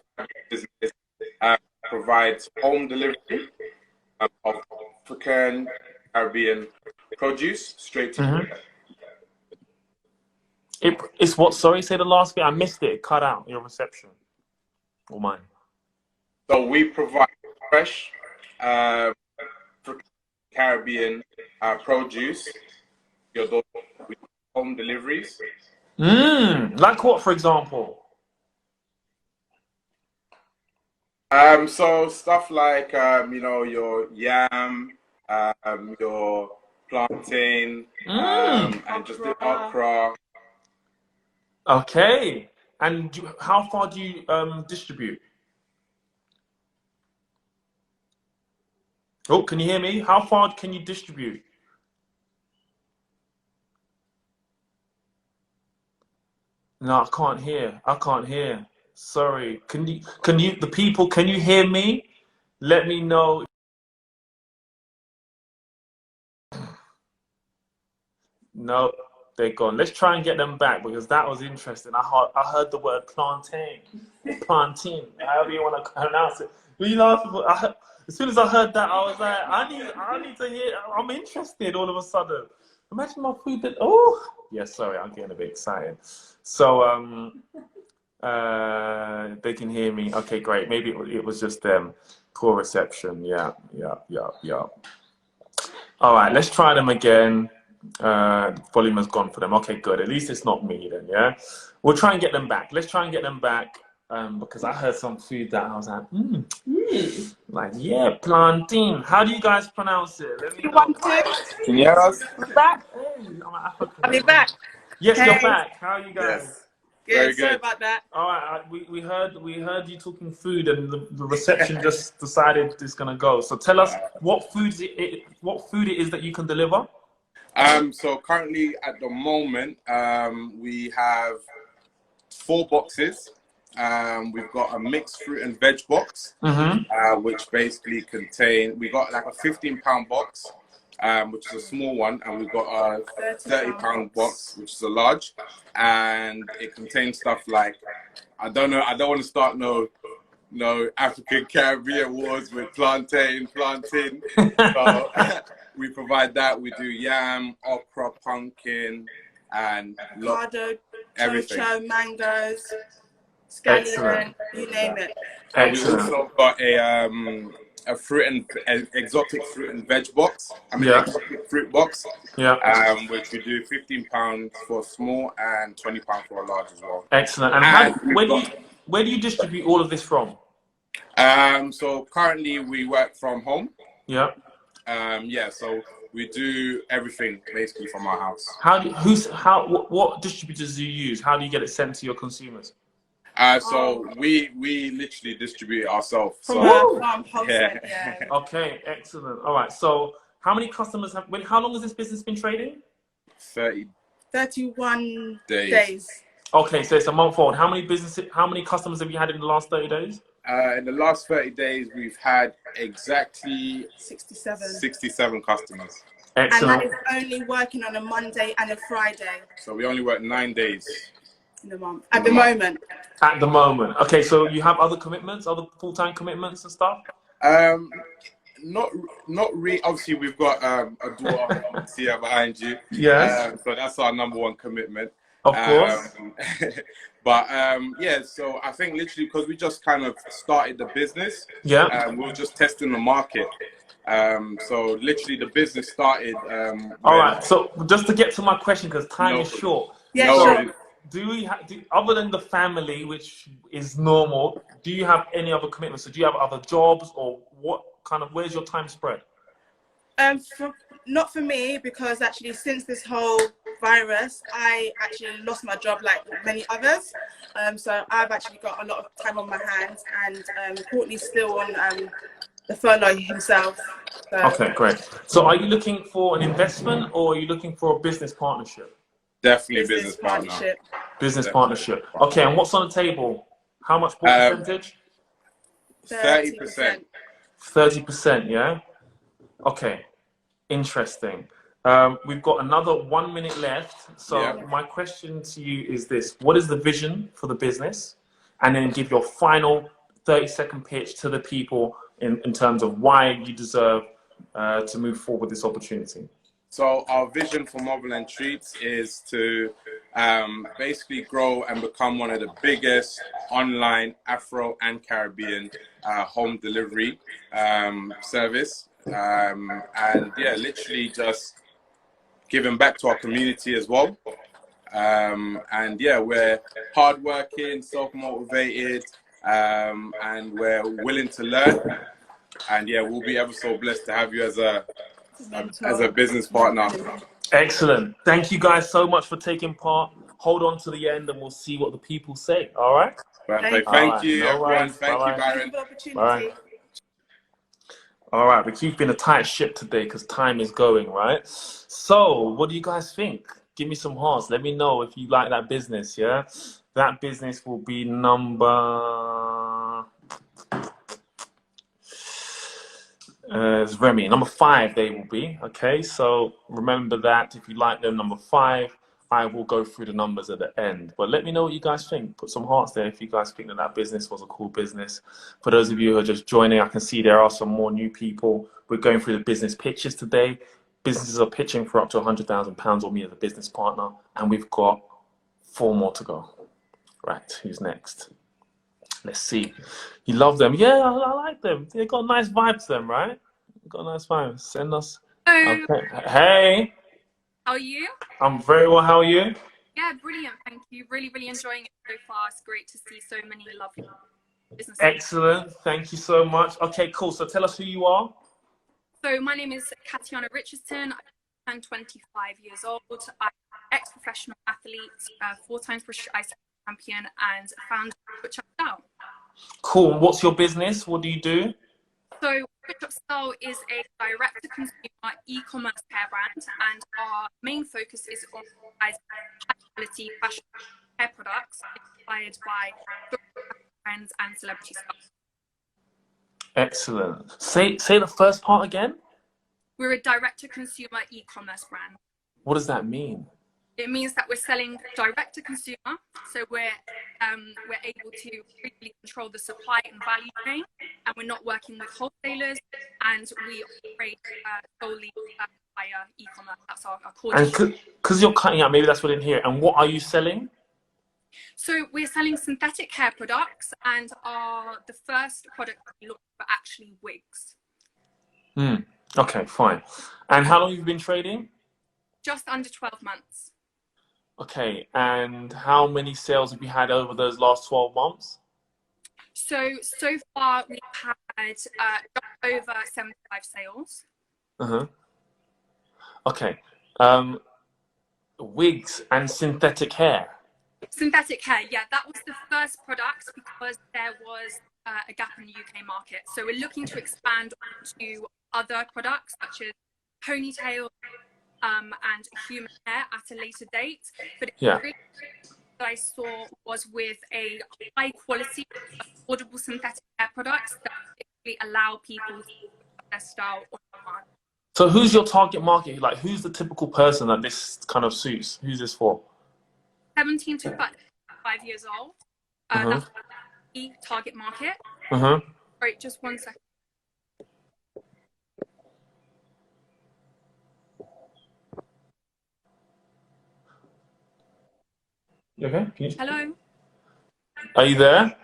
business that provides home delivery of African, Caribbean produce straight to you. It's what? Sorry, say the last bit. I missed it. It cut out. Your reception. Or mine. So we provide fresh Caribbean produce your door with home deliveries. Like what, for example? So stuff like you know, your yam, your plantain, and just the okra. Okay. And how far do you distribute? Oh, can you hear me? How far can you distribute? No, I can't hear. I can't hear. Sorry. Can you can you hear me? Let me know. No, they're gone. Let's try and get them back because that was interesting. I heard the word plantain. Plantain. However you want to pronounce it. You know, as soon as I heard that, I was like, I need to hear. I'm interested all of a sudden. Imagine my food that. Oh, yes. Sorry, I'm getting a bit excited. So they can hear me. Okay, great. Maybe it was just them. Poor reception. Yeah. All right, let's try them again. Volume has gone for them. Okay, good. At least it's not me then. Yeah, we'll try and get them back. Let's try and get them back. Because I heard some food that I was like, like, yeah, plantain. How do you guys pronounce it? Let me know. Can you hear us? Back. Hey, I'm African. Are we back? Yes, Hey. you're back. How are you guys? Yes. Good. Very Sorry good. about that. All right, we heard you talking food, and the reception just decided it's gonna go. So tell us what food it is that you can deliver. So currently at the moment, we have 4 boxes. We've got a mixed fruit and veg box, which basically we got like a 15-pound box, which is a small one, and we've got a 30-pound box, which is a large, and it contains stuff like, I don't want to start no African Caribbean wars with plantain. So we provide that. We do yam, okra, pumpkin, and everything. Chocho, mangoes, scallion, you name it. And we also got a fruit and exotic fruit and veg box. Exotic fruit box. Which we do 15 pounds for small and 20 pounds for a large as well. Excellent. And where do you distribute all of this from? So currently we work from home. Yeah. Yeah, so we do everything basically from our house. What distributors do you use? How do you get it sent to your consumers? So we literally distribute it ourselves. From So farm wholesale, yeah. Okay, excellent. All right. So how many customers how long has this business been trading? 31 days. Okay, so it's a month old. How many customers have you had in the last 30 days? In the last 30 days, we've had exactly 67 customers. Excellent. And that is only working on a Monday and a Friday So we only work 9 days in the month at the moment. At the moment. Okay, so you have other commitments, other full-time commitments and stuff? Not really. Obviously, we've got a daughter here behind you. Yes. So that's our #1 commitment. Of course. But yeah, so I think literally because we just kind of started the business. Yeah. We were just testing the market. So literally the business started. All right. So just to get to my question, because time is short. Yeah, so other than the family, which is normal, do you have any other commitments? So do you have other jobs, or where's your time spread? Not for me, because actually since this whole virus, I actually lost my job like many others. So I've actually got a lot of time on my hands, and Courtney's still on the furlough himself. So. Okay, great. So are you looking for an investment, or are you looking for a business partnership? Definitely business partnership. Business partnership. Okay, and what's on the table? How much percentage? 30%. 30%, yeah? Okay, interesting. We've got another 1 minute left. So my question to you is this. What is the vision for the business? And then give your final 30-second pitch to the people in terms of why you deserve to move forward with this opportunity. So our vision for Mobile & Treats is to basically grow and become one of the biggest online Afro and Caribbean home delivery service. And yeah, literally just giving back to our community as well. And yeah, we're hardworking, self-motivated, and we're willing to learn. And yeah, we'll be ever so blessed to have you as a business partner. Excellent. Thank you guys so much for taking part. Hold on to the end and we'll see what the people say. All right? Perfect. Thank you, no everyone. worries. Thank you, Byron. Bye. All right, we're keeping a tight ship today because time is going, right? So what do you guys think? Give me some hearts. Let me know if you like that business, yeah? That business will be it's Remy. Number 5 they will be, okay? So remember that if you like them, number 5, I will go through the numbers at the end. But let me know what you guys think. Put some hearts there if you guys think that business was a cool business. For those of you who are just joining, I can see there are some more new people. We're going through the business pitches today. Businesses are pitching for up to £100,000 on me as a business partner. And we've got 4 more to go. Right, who's next? Let's see. You love them? Yeah, I like them. They got nice vibes, them, right? They got nice vibes. Send us. Hello. Okay. Hey. How are you? I'm very well. How are you? Yeah, brilliant. Thank you. Really, really enjoying it so far. It's great to see so many lovely businesses. Excellent. Thank you so much. Okay, cool. So tell us who you are. So my name is Katiana Richardson. I'm 25 years old. I'm an ex-professional athlete, 4 times British Ice champion, and founder of Switch Up Style. Cool. What's your business? What do you do? So Switch Up Style is a direct-to-consumer e-commerce hair brand, and our main focus is on high-quality fashion hair products inspired by friends and celebrity stars. Excellent. Say the first part again. We're a direct-to-consumer e-commerce brand. What does that mean? It means that we're selling direct to consumer, so we're able to really control the supply and value chain, and we're not working with wholesalers, and we operate solely via e-commerce. That's our core. And because you're cutting out, maybe that's what I didn't hear. And what are you selling? So we're selling synthetic hair products, and the first product we launched were actually wigs. Okay, fine. And how long have you been trading? Just under 12 months. Okay, and how many sales have you had over those last 12 months? So far we've had over 75 sales. Okay. Wigs and synthetic hair. Synthetic hair, yeah, that was the first product because there was a gap in the UK market. So we're looking to expand to other products such as ponytail and human hair at a later date. But really that I saw was with a high quality, affordable synthetic hair products that basically allow people to put their style on demand. So who's your target market? Like, who's the typical person that this kind of suits? Who's this for? 17 to 5 years old. That's the target market. Right, just 1 second. You okay? Hello. Are you there?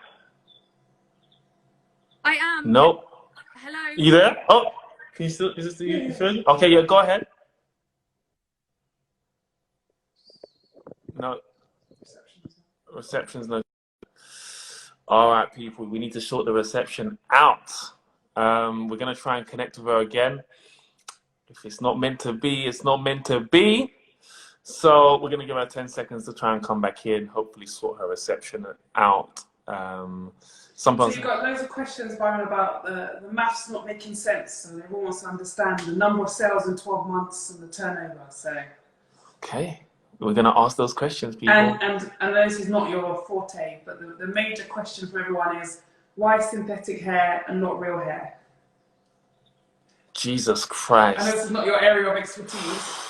I am. Nope. Hello. You there? Oh, can you still? Is this you? Okay, yeah, go ahead. No. Reception's no. All right, people, we need to sort the reception out. We're gonna try and connect with her again. If it's not meant to be, it's not meant to be. So we're gonna give her 10 seconds to try and come back here and hopefully sort her reception out. Sometimes so you've got loads of questions, Byron, about the maths not making sense. So everyone wants to understand the number of sales in 12 months and the turnover. So okay. We're going to ask those questions, people. And I know this is not your forte, but the major question for everyone is, why synthetic hair and not real hair? Jesus Christ. I know this is not your area of expertise,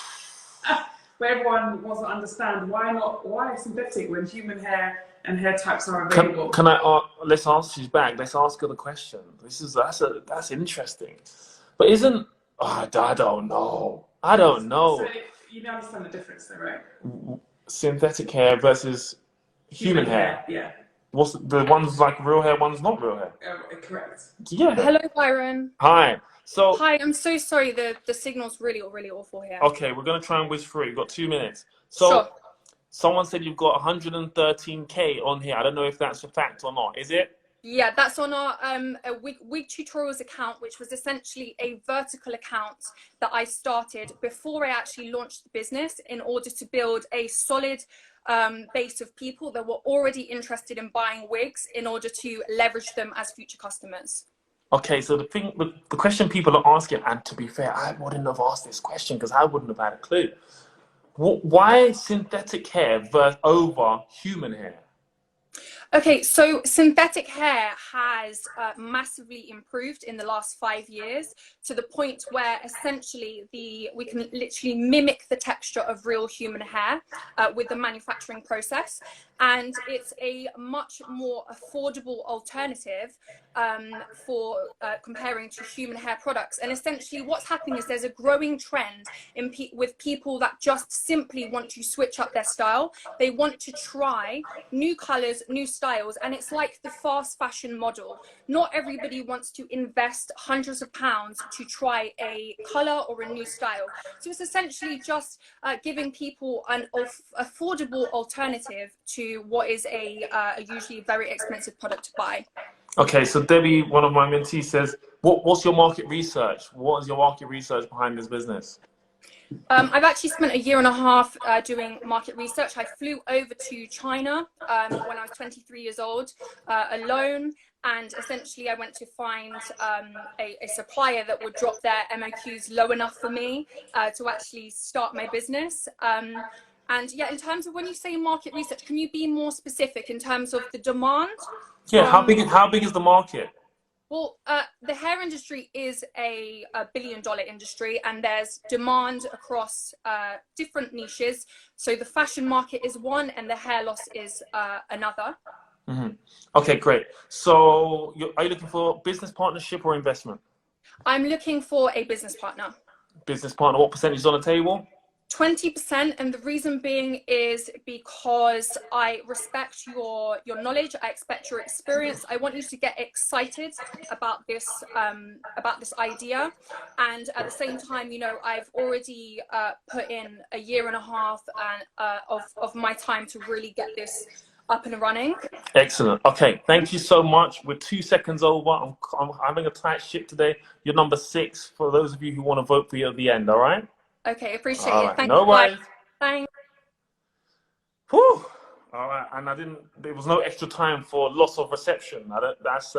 but everyone wants to understand why synthetic when human hair and hair types are available. Can I let's ask, she's back, let's ask her the question. That's interesting. But isn't, I don't know. So you don't understand the difference though, right? Synthetic hair versus human hair. Yeah. What's the one's like real hair, one's not real hair? Correct. Yeah. Hello, Byron. Hi. So. Hi, I'm so sorry. The signal's really awful here. Okay, we're gonna try and whiz through. You've got 2 minutes. So. Sure. Someone said you've got 113K on here. I don't know if that's a fact or not. Is it? Yeah, that's on our wig tutorials account, which was essentially a vertical account that I started before I actually launched the business in order to build a solid base of people that were already interested in buying wigs in order to leverage them as future customers. Okay, so the question people are asking, and to be fair, I wouldn't have asked this question because I wouldn't have had a clue. Why synthetic hair over human hair? Okay, so synthetic hair has massively improved in the last 5 years to the point where essentially we can literally mimic the texture of real human hair with the manufacturing process. And it's a much more affordable alternative for comparing to human hair products. And essentially what's happening is there's a growing trend with people that just simply want to switch up their style. They want to try new colors, new styles, and it's like the fast fashion model. Not everybody wants to invest hundreds of pounds to try a color or a new style. So it's essentially just giving people an affordable alternative to what is a usually very expensive product to buy. Okay, so Debbie, one of my mentees, says, what's your market research? What is your market research behind this business? I've actually spent a year and a half doing market research. I flew over to China when I was 23 years old alone. And essentially I went to find a supplier that would drop their MOQs low enough for me to actually start my business. And yeah, in terms of when you say market research, can you be more specific in terms of the demand? Yeah, how big is the market? Well, the hair industry is a $1 billion industry, and there's demand across different niches. So the fashion market is one, and the hair loss is another. Mm-hmm. Okay, great. So are you looking for business partnership or investment? I'm looking for a business partner. Business partner, what percentage is on the table? 20%, and the reason being is because I respect your knowledge, I expect your experience. I want you to get excited about this idea, and at the same time, you know, I've already put in a year and a half of my time to really get this up and running. Excellent. Okay, thank you so much. We're 2 seconds over. I'm having a tight ship today. You're number 6 for those of you who want to vote for you at the end, all right? Okay, appreciate All it. right, Thank no you. Bye. worries. Thanks. Whew. All right, and there was no extra time for loss of reception. That's,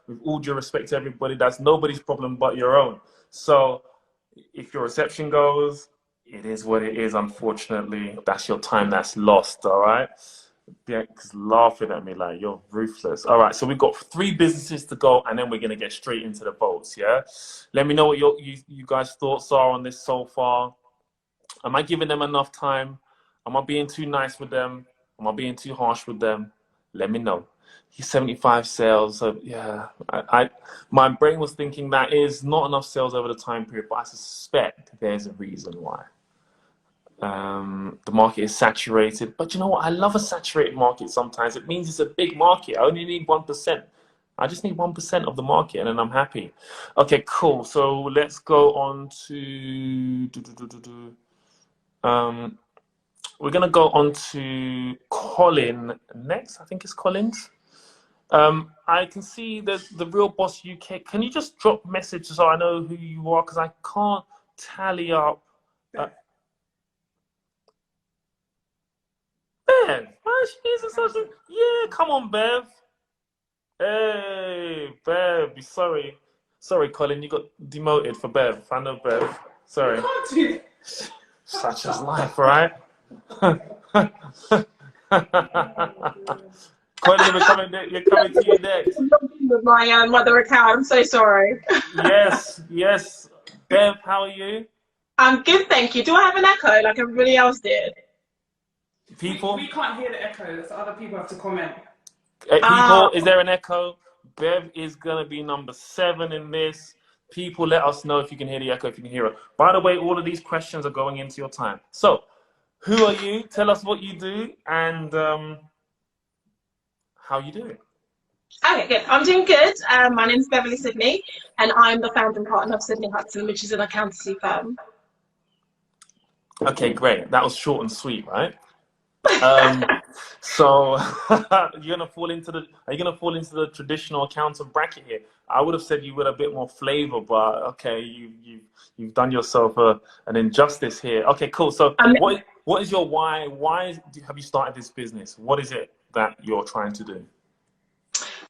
with all due respect to everybody, that's nobody's problem but your own. So if your reception goes, it is what it is, unfortunately. That's your time that's lost, all right? Bianca's laughing at me like, you're ruthless. All right, so we've got 3 businesses to go, and then we're going to get straight into the votes, yeah? Let me know what you guys' thoughts are on this so far. Am I giving them enough time? Am I being too nice with them? Am I being too harsh with them? Let me know. 75 sales, so yeah. My brain was thinking that is not enough sales over the time period, but I suspect there's a reason why. The market is saturated, but you know what? I love a saturated market sometimes. It means it's a big market. I only need 1%. I just need 1% of the market, and then I'm happy. Okay, cool. So let's go on to... we're going to go on to Colin next. I think it's Colin's. I can see the Real Boss UK. Can you just drop messages so I know who you are? Because I can't tally up. Bev, why is she using social? Yeah, come on, Bev. Hey, Bev. Sorry, Colin. You got demoted for Bev. I know, Bev. Sorry. Such is life, right? Colin, you're coming to you next. With my mother account, I'm so sorry. Yes. Bev, how are you? I'm good, thank you. Do I have an echo like everybody else did? People? We can't hear the echo, so other people have to comment. People, is there an echo? Bev is going to be number 7 in this. People, let us know if you can hear the echo, if you can hear it. By the way, all of these questions are going into your time. So, who are you? Tell us what you do and how you do it. Okay, good. I'm doing good. My name's Beverly Sydney, and I'm the founding partner of Sydney Hudson, which is an accountancy firm. Okay, great. That was short and sweet, right? So you're gonna fall into the traditional accountant bracket here? I would have said you with a bit more flavor, but okay, you've done yourself an injustice here. Okay, cool. So what is your why? Why have you started this business? What is it that you're trying to do?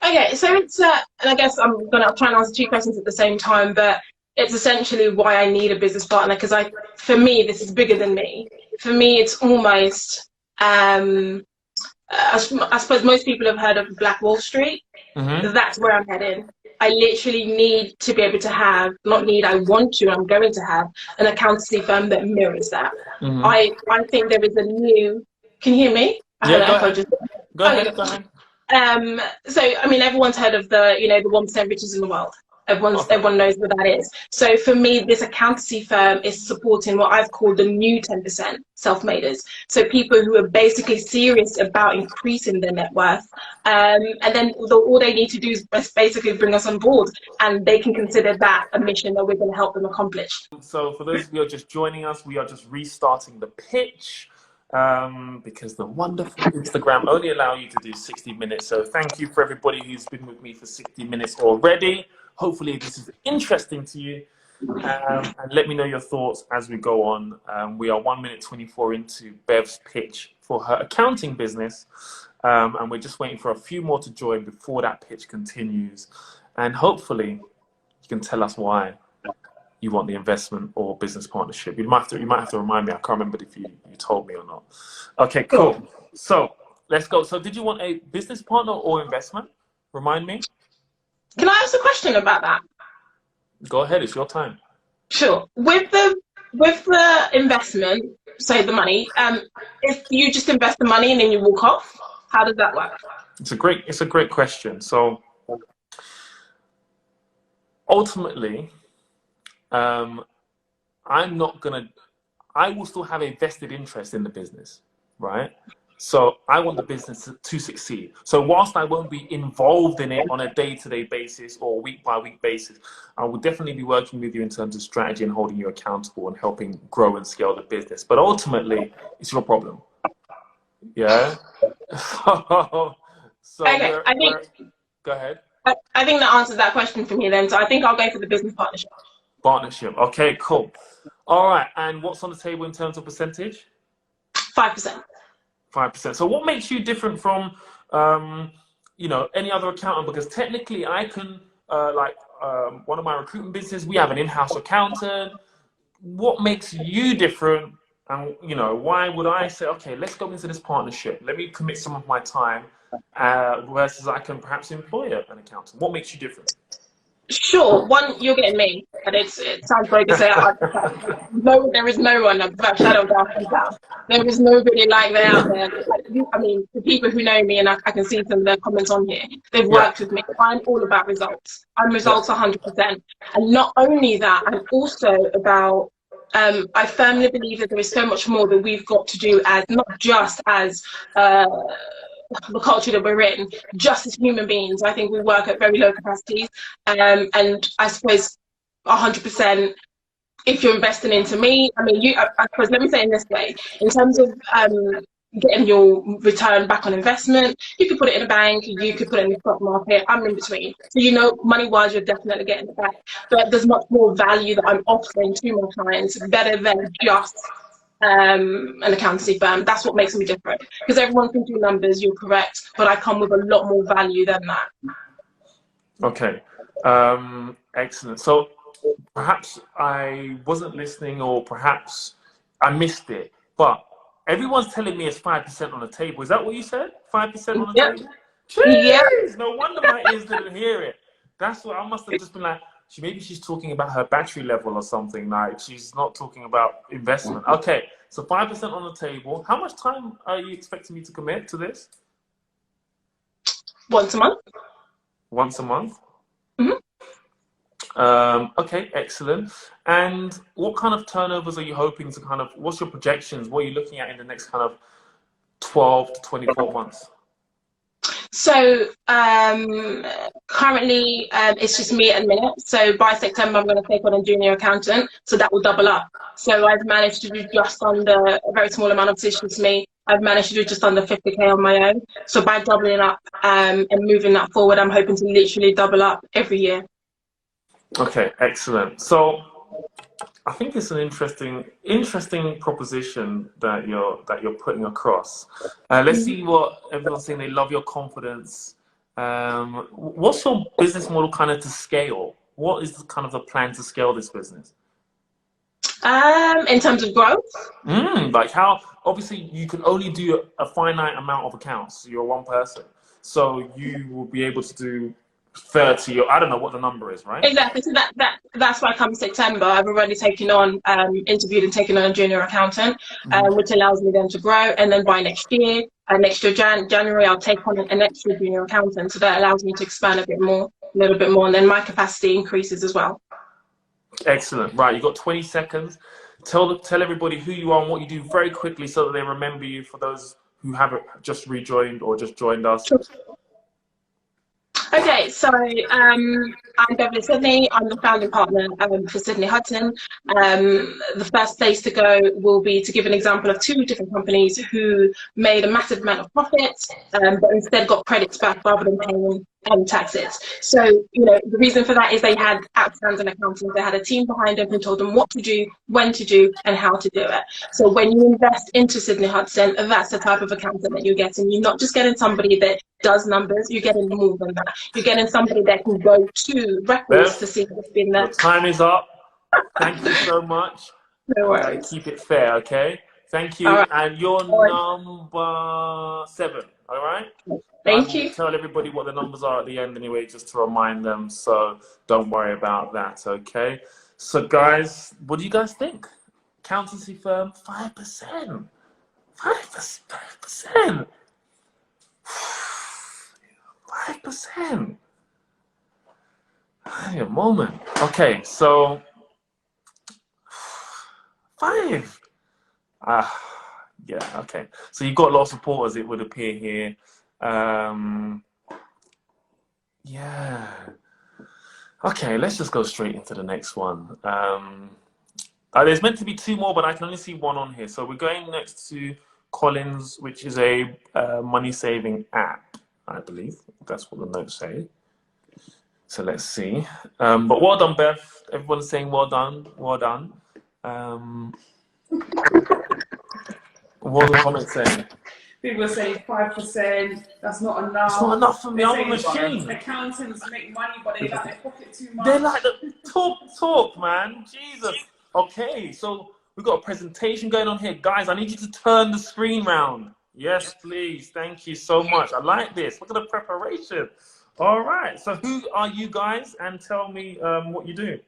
Okay, so it's and I guess I'm gonna try and answer 2 questions at the same time, but it's essentially why I need a business partner, because for me this is bigger than me. For me, it's almost I suppose most people have heard of Black Wall Street. Mm-hmm. That's where I'm heading. I literally need to be able to have, not need, I want to, I'm going to have an accountancy firm that mirrors that. Mm-hmm. I think there is a new, can you hear me? Yeah, go ahead. So, I mean, everyone's heard of the 1% richest in the world. Everyone knows what that is. So for me, this accountancy firm is supporting what I've called the new 10% self-maders. So people who are basically serious about increasing their net worth. And then all they need to do is basically bring us on board, and they can consider that a mission that we're going to help them accomplish. So for those of you who are just joining us, we are just restarting the pitch. Because the wonderful Instagram only allow you to do 60 minutes. So thank you for everybody who's been with me for 60 minutes already. Hopefully this is interesting to you. And let me know your thoughts as we go on. We are 1 minute 24 into Bev's pitch for her accounting business. And we're just waiting for a few more to join before that pitch continues. And hopefully you can tell us why you want the investment or business partnership. You might have to remind me. I can't remember if you told me or not. Okay, cool. So let's go. So did you want a business partner or investment? Remind me. Can I ask a question about that? Go ahead. It's your time. Sure. With the investment, say the money, if you just invest the money and then you walk off, how does that work? It's a great question. So ultimately, I will still have a vested interest in the business, right? So I want the business to succeed. So whilst I won't be involved in it on a day-to-day basis or week-by-week basis, I will definitely be working with you in terms of strategy and holding you accountable and helping grow and scale the business. But ultimately, it's your problem. Yeah? So Okay, go ahead. I think that answers that question for me then. So I think I'll go for the business partnership. Partnership. Okay, cool. All right. And what's on the table in terms of percentage? 5%. 5%. So what makes you different from, you know, any other accountant? Because technically I can, one of my recruitment business, we have an in-house accountant. What makes you different? And, you know, why would I say, okay, let's go into this partnership. Let me commit some of my time versus I can perhaps employ an accountant. What makes you different? Sure. One, you're getting me, and it sounds very good to say. No, there is no one. Shadow down. There is nobody like that out there. I mean, the people who know me, and I can see some of their comments on here. They've worked with me. I'm all about results. I'm results 100%. And not only that, I'm also about. I firmly believe that there is so much more that we've got to do as not just as the culture that we're in, just as human beings. I think we work at very low capacities, and I suppose 100%. If you're investing into me, I mean, I suppose let me say it in this way: in terms of getting your return back on investment, you could put it in a bank, you could put it in the stock market. I'm in between, so you know, money-wise, you're definitely getting it back. But there's much more value that I'm offering to my clients, better than just an accountancy firm. That's what makes me different, because everyone can do numbers, you're correct, but I come with a lot more value than that. Okay, excellent. So perhaps I wasn't listening, or perhaps I missed it, but everyone's telling me it's 5% on the table. Is that what you said? 5% on the table? Jeez, no wonder my ears didn't hear it. That's what I must have just been like, maybe she's talking about her battery level or something. Like, she's not talking about investment. Okay, so 5% on the table. How much time are you expecting me to commit to this? Once a month. Once a month? Mm-hmm. Okay, excellent. And what kind of turnovers are you hoping to kind of, what's your projections? What are you looking at in the next kind of 12 to 24 months? So currently it's just me at the minute. So by September, I'm going to take on a junior accountant. So that will double up. So I've managed to do just under a very small amount of positions to me. I've managed to do just under 50K on my own. So by doubling up and moving that forward, I'm hoping to literally double up every year. Okay, excellent. So I think it's an interesting proposition that you're putting across. Let's see what everyone's saying. They love your confidence. What's your business model kind of to scale? What is kind of the plan to scale this business? In terms of growth? Like how, obviously you can only do a finite amount of accounts. You're one person. So you will be able to do 30, or I don't know what the number is, right? Exactly. So that's why come September, I've already taken on, interviewed and taken on a junior accountant, which allows me then to grow. And then by next year January, I'll take on an extra junior accountant. So that allows me to expand a little bit more, and then my capacity increases as well. Excellent. Right, you've got 20 seconds. Tell everybody who you are and what you do very quickly so that they remember you, for those who haven't just rejoined or just joined us. Sure. Okay, so I'm Beverly Sydney. I'm the founding partner for Sydney Hudson. The first place to go will be to give an example of two different companies who made a massive amount of profits, but instead got credits back rather than paying taxes. So, you know, the reason for that is they had outstanding accountants. They had a team behind them who told them what to do, when to do, and how to do it. So when you invest into Sydney Hudson, that's the type of accountant that you're getting. You're not just getting somebody that does numbers, you're getting more than that. You're getting somebody that can go to records to see what's been there. Your time is up. Thank you so much. No worries. Keep it fair, okay? Thank you. Right. And you're number 7, all right? Thank you. Tell everybody what the numbers are at the end anyway, just to remind them, so don't worry about that, okay? So guys, what do you guys think? Accountancy firm, 5%. 5%. 5%. Hey, a moment. Okay, so 5. Yeah, okay. So you've got a lot of supporters, it would appear here. Yeah. Okay, let's just go straight into the next one. There's meant to be 2 more, but I can only see 1 on here. So we're going next to Collins, which is a money-saving app, I believe. That's what the notes say. So let's see. But well done, Beth. Everyone's saying well done, well done. What are the comments saying? People are saying 5%. That's not enough. It's not enough for me. They're I'm a saying machine. accountants make money, but they like their pocket too much. They're like the talk, man. Jesus. Okay, so we've got a presentation going on here. Guys, I need you to turn the screen round. Yes, please. Thank you so much. I like this. Look at the preparation. All right. So who are you guys? And tell me what you do.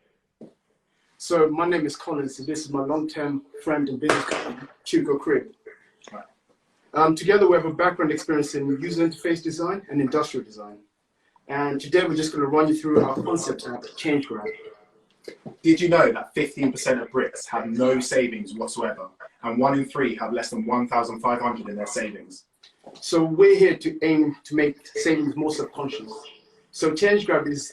So my name is Collins, and this is my long-term friend and business partner, Hugo Crib. Together we have a background experience in user interface design and industrial design. And today we're just going to run you through our concept app, ChangeGrab. Did you know that 15% of Brits have no savings whatsoever, and 1 in 3 have less than 1,500 in their savings? So we're here to aim to make savings more subconscious. So ChangeGrab is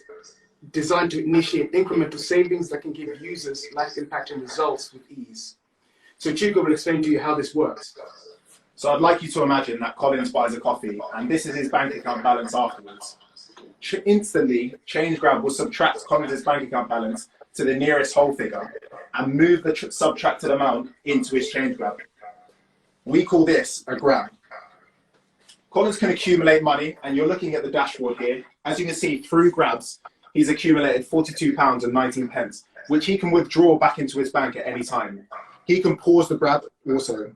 designed to initiate incremental savings that can give users life-impacting results with ease. So Hugo will explain to you how this works. So I'd like you to imagine that Collins buys a coffee, and this is his bank account balance afterwards. Instantly, ChangeGrab will subtract Collins' bank account balance to the nearest whole figure and move the subtracted amount into his ChangeGrab. We call this a grab. Collins can accumulate money, and you're looking at the dashboard here. As you can see, through grabs, he's accumulated £42.19, which he can withdraw back into his bank at any time. He can pause the grab also.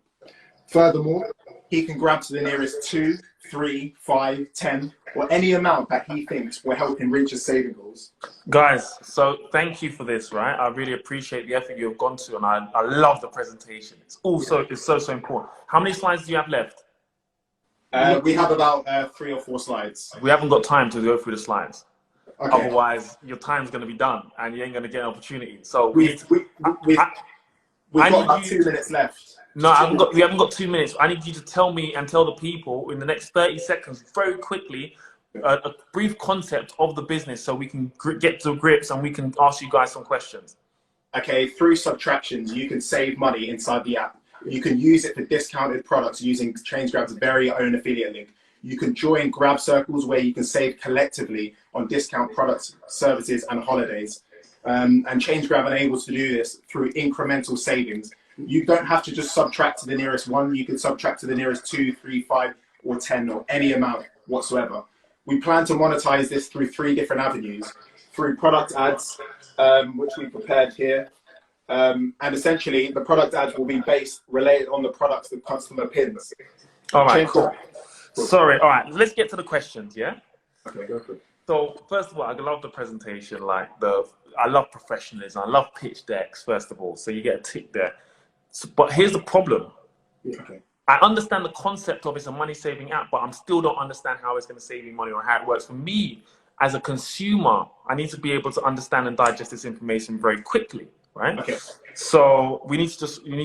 Furthermore, he can grab to the nearest 2, 3, 5, 10, or any amount that he thinks will help him reach his saving goals. Guys, so thank you for this, right? I really appreciate the effort you've gone to, and I love the presentation. It's so important. How many slides do you have left? We have about 3 or 4 slides. We haven't got time to go through the slides. Okay. Otherwise, your time's going to be done, and you ain't going to get an opportunity. So we've got about 2 minutes left. No, we haven't got 2 minutes. I need you to tell me and tell the people in the next 30 seconds, very quickly, a brief concept of the business so we can get to grips and we can ask you guys some questions. Okay, through subtractions, you can save money inside the app. You can use it for discounted products using ChangeGrab's very own affiliate link. You can join grab circles where you can save collectively on discount products, services, and holidays. And ChangeGrab enables to do this through incremental savings. You don't have to just subtract to the nearest 1. You can subtract to the nearest 2, 3, 5, or 10, or any amount whatsoever. We plan to monetize this through 3 different avenues. Through product ads, which we prepared here. And essentially, the product ads will be related on the products the customer pins. All right, cool. Sorry, all right, let's get to the questions, yeah? Okay, go for it. So, first of all, I love the presentation. I love professionalism. I love pitch decks, first of all. So you get a tick there. So, but here's the problem. Yeah, okay. I understand the concept of it's a money-saving app, but I still don't understand how it's going to save me money or how it works. For me, as a consumer, I need to be able to understand and digest this information very quickly, right? Okay. So you need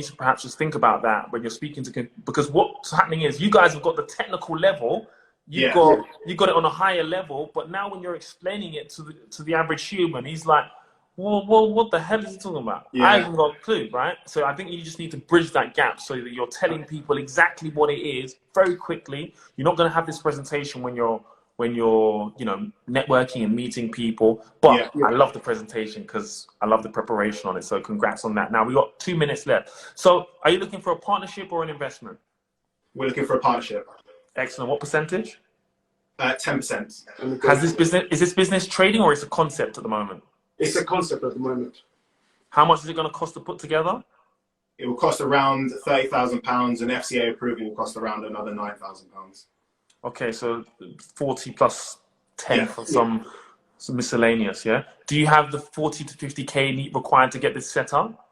to perhaps just think about that when you're speaking to, because what's happening is you guys have got the technical level, you got it on a higher level, but now when you're explaining it to the average human, he's like, well, what the hell is he talking about? Yeah. I haven't got a clue, right? So I think you just need to bridge that gap so that you're telling people exactly what it is very quickly. You're not going to have this presentation when you're networking and meeting people. But I love the presentation because I love the preparation on it. So congrats on that. Now we got 2 minutes left. So are you looking for a partnership or an investment? We're looking for a partnership. Excellent. What percentage? 10%. Is this business trading or is it a concept at the moment? It's a concept at the moment. How much is it going to cost to put together? It will cost around £30,000, and FCA approval will cost around another £9,000. Okay, so 40 plus 10 for some miscellaneous, yeah? Do you have the 40 to 50K required to get this set up?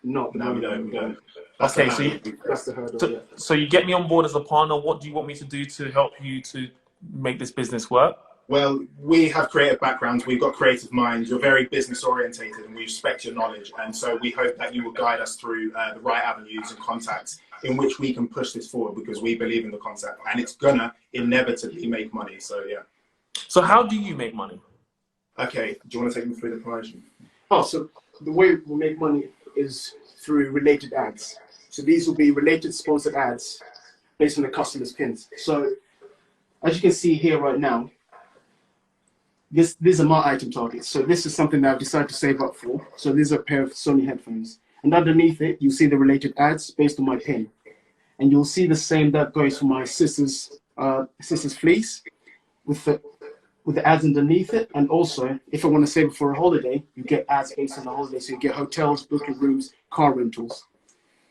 No, we don't. That's the hurdle. So you get me on board as a partner. What do you want me to do to help you to make this business work? Well, we have creative backgrounds. We've got creative minds. You're very business orientated, and we respect your knowledge. And so we hope that you will guide us through the right avenues and contacts in which we can push this forward, because we believe in the concept and it's gonna inevitably make money. So yeah. So how do you make money? Okay, do you want to take me through the promotion? Oh, so the way we make money is through related ads. So these will be related sponsored ads based on the customer's pins. So as you can see here right now, these are my item targets. So this is something that I've decided to save up for. So these are a pair of Sony headphones. And underneath it, you'll see the related ads based on my pin. And you'll see the same that goes for my sister's fleece with the ads underneath it. And also, if I want to save it for a holiday, you get ads based on the holiday. So you get hotels, booking rooms, car rentals.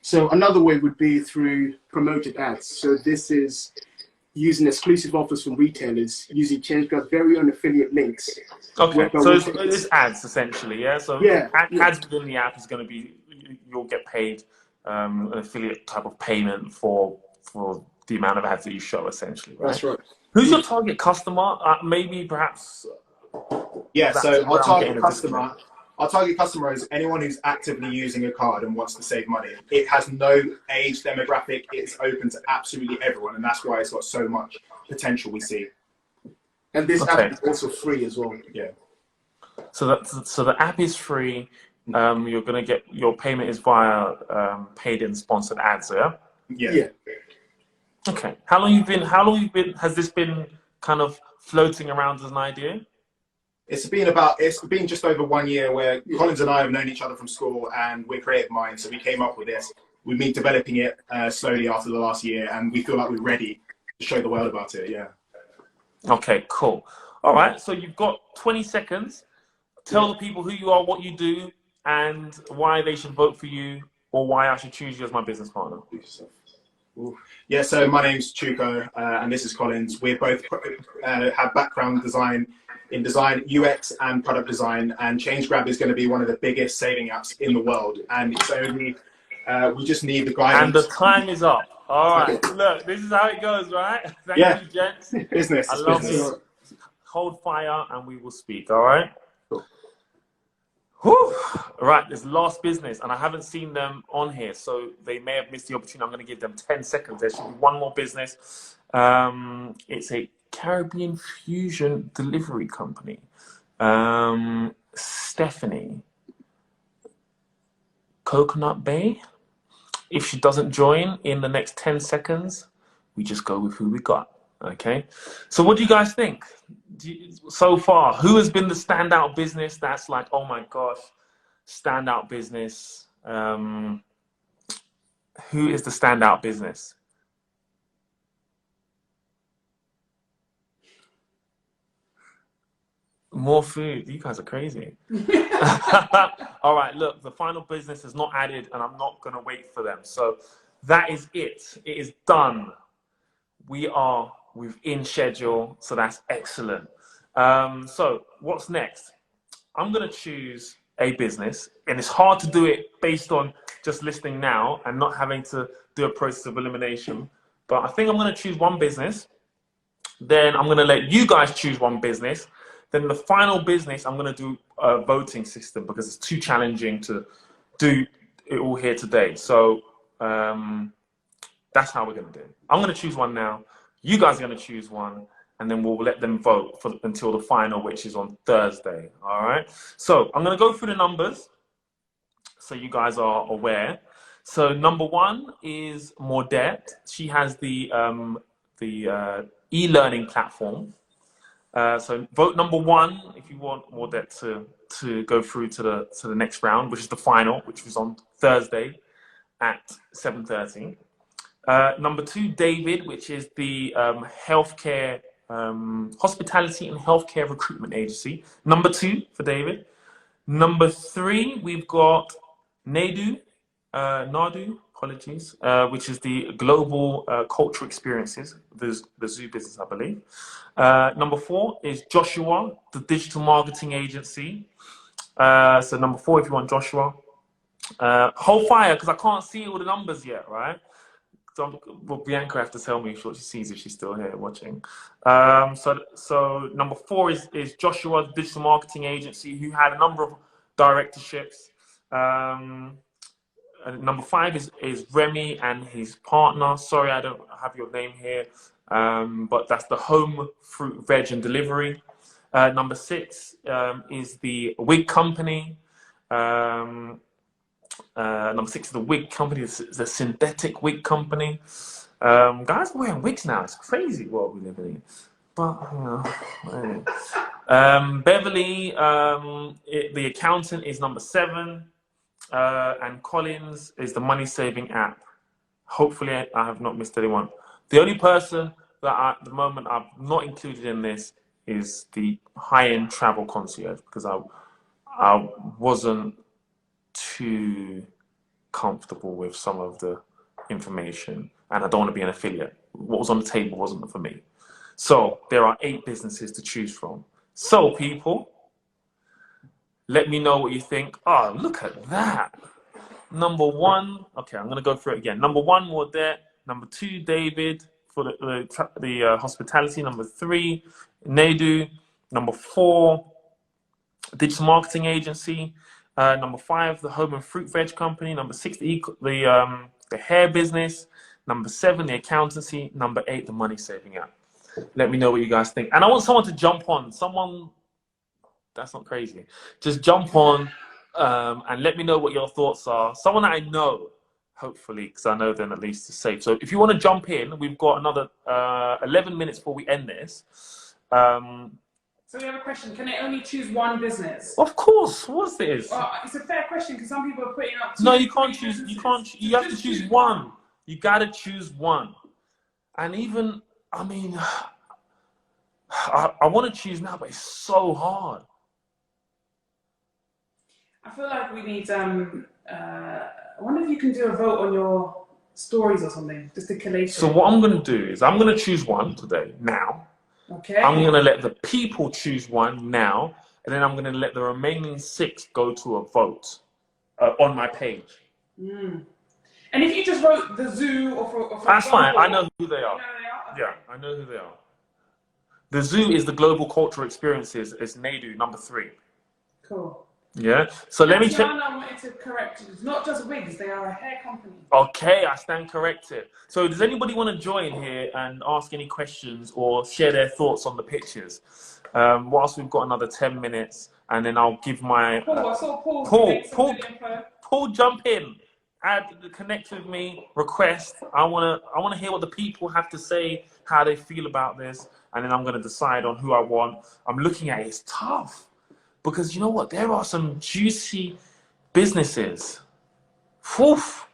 So another way would be through promoted ads. So this is using exclusive offers from retailers, using ChangeGrab's very own affiliate links. Okay, so it's ads essentially, yeah? So yeah, ads within the app is going to be, you'll get paid an affiliate type of payment for the amount of ads that you show essentially, right? That's right. Who's your target customer? Maybe perhaps... Yeah, so our target customer is anyone who's actively using a card and wants to save money. It has no age demographic. It's open to absolutely everyone, and that's why it's got so much potential we see. And this app is also free as well. Yeah. So the app is free. You're gonna get your payment is via paid and sponsored ads. Yeah. Yeah. Okay. How long you been? Has this been kind of floating around as an idea? It's been just over 1 year where Collins and I have known each other from school, and we're creative minds, so we came up with this. We've been developing it slowly after the last year, and we feel like we're ready to show the world about it. Yeah. Okay, cool. All right, so you've got 20 seconds. Tell the people who you are, what you do, and why they should vote for you, or why I should choose you as my business partner. Yeah, so my name's Chuko, and this is Collins. We both have background in design, UX and product design, and ChangeGrab is going to be one of the biggest saving apps in the world. And it's only, we just need the guidance. And the time is up. All right, look, this is how it goes, right? Thank you, gents. Business. I love it. Hold fire and we will speak, all right? Cool. Whew. All right, this last business, and I haven't seen them on here, so they may have missed the opportunity. I'm going to give them 10 seconds. There should be one more business. It's a Caribbean fusion delivery company. Stephanie, Coconut Bay. If she doesn't join in the next 10 seconds, we just go with who we got. Okay. So what do you guys think so far? Who has been the standout business that's like, oh my gosh, standout business? Who is the standout business? More food. You guys are crazy. All right, look, the final business is not added and I'm not going to wait for them. So that is it. It is done. We are within schedule, so that's excellent. So what's next? I'm going to choose a business, and it's hard to do it based on just listening now and not having to do a process of elimination. But I think I'm going to choose one business. Then I'm going to let you guys choose one business. Then the final business, I'm going to do a voting system because it's too challenging to do it all here today. So that's how we're going to do it. I'm going to choose one now. You guys are going to choose one, and then we'll let them vote until the final, which is on Thursday. All right. So I'm going to go through the numbers so you guys are aware. So number one is Maudette. She has the e-learning platform. So vote number one if you want Maudette to go through to the next round, which is the final, which was on Thursday at 7:30. Number two, David, which is the healthcare, hospitality and healthcare recruitment agency. Number two for David. Number three, we've got Nadu, apologies, which is the global cultural experiences, the zoo business, I believe. Number four is Joshua, the digital marketing agency. So number four, if you want Joshua. Hold fire, because I can't see all the numbers yet, right? So Bianca have to tell me what she sees if she's still here watching. So number four is Joshua, the digital marketing agency, who had a number of directorships. Number five is Remy and his partner. Sorry, I don't have your name here, but that's the home fruit, veg and delivery. Number six is the wig company. Number 6 is the wig company. It's a synthetic wig company. Guys are wearing wigs now. It's crazy what we live in. But, Beverly, the accountant, is number 7. And Collins is the money-saving app. Hopefully, I have not missed anyone. The only person that at the moment I've not included in this is the high-end travel concierge, because I wasn't too comfortable with some of the information, and I don't want to be an affiliate. What was on the table wasn't for me. So there are 8 businesses to choose from. So people, let me know what you think. Oh, look at that. Number 1, okay, I'm going to go through it again. Number 1, Mordet. Number 2, David, for the hospitality. Number 3, Nadu. Number 4, digital marketing agency. Number 5, the home and fruit veg company. Number 6, the hair business. Number 7, the accountancy. Number 8, the money saving app. Let me know what you guys think. And I want someone to jump on. Someone, that's not crazy. Just jump on and let me know what your thoughts are. Someone that I know, hopefully, because I know then at least it's safe. So if you want to jump in, we've got another 11 minutes before we end this. So we have a question. Can they only choose one business? Of course. What's this? Well, it's a fair question because some people are putting up. No, you can't choose. You can't. You have to choose one. You gotta choose one. And even, I mean, I want to choose now, but it's so hard. I feel like we need. I wonder if you can do a vote on your stories or something, just to collate. So what I'm gonna do is I'm gonna choose one today now. Okay. I'm going to let the people choose one now, and then I'm going to let the remaining 6 go to a vote on my page. Mm. And if you just wrote the zoo or for that's example, fine. I know who they are. You know who they are? Okay. Yeah, I know who they are. The zoo is the global cultural experiences. It's Nadu, number 3. Cool. Yeah. So let me check. I wanted to correct you. It's not just wigs; they are a hair company. Okay, I stand corrected. So does anybody want to join here and ask any questions or share their thoughts on the pictures? Whilst we've got another 10 minutes, and then I'll give my Paul. I saw Paul. Paul, jump in, connect with me, request. I wanna hear what the people have to say, how they feel about this, and then I'm gonna decide on who I want. I'm looking at it. It's tough. Because you know what? There are some juicy businesses. Woof.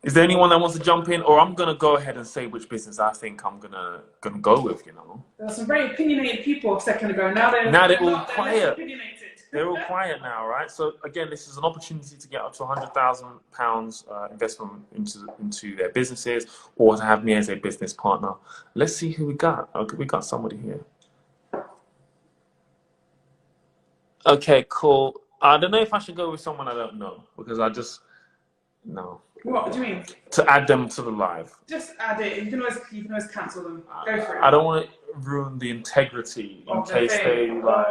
Is there anyone that wants to jump in? Or I'm going to go ahead and say which business I think I'm gonna go with, you know? There were some very opinionated people a second ago. Now they're all quiet. They're all quiet now, right? So again, this is an opportunity to get up to £100,000 investment into their businesses, or to have me as a business partner. Let's see who we got. Okay, we got somebody here. Okay, cool. I don't know if I should go with someone I don't know, because no. What do you mean? To add them to the live. Just add it. You can always cancel them. Go for it. I don't want to ruin the integrity in case they like.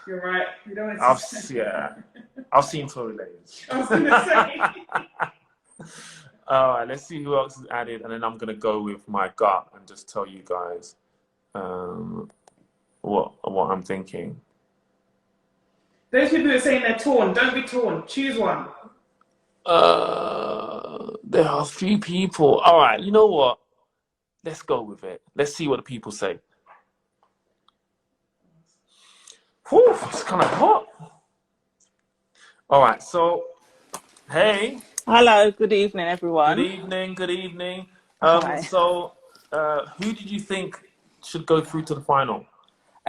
You're right. You don't. I've seen Tory Lanez. I was gonna say. All right, let's see who else is added, and then I'm gonna go with my gut and just tell you guys what I'm thinking. Those people who are saying they're torn, don't be torn. Choose one. There are a few people. All right, you know what? Let's go with it. Let's see what the people say. Whew, it's kind of hot. All right, so, hey. Hello, good evening, everyone. Good evening. Hi. So, who did you think should go through to the final?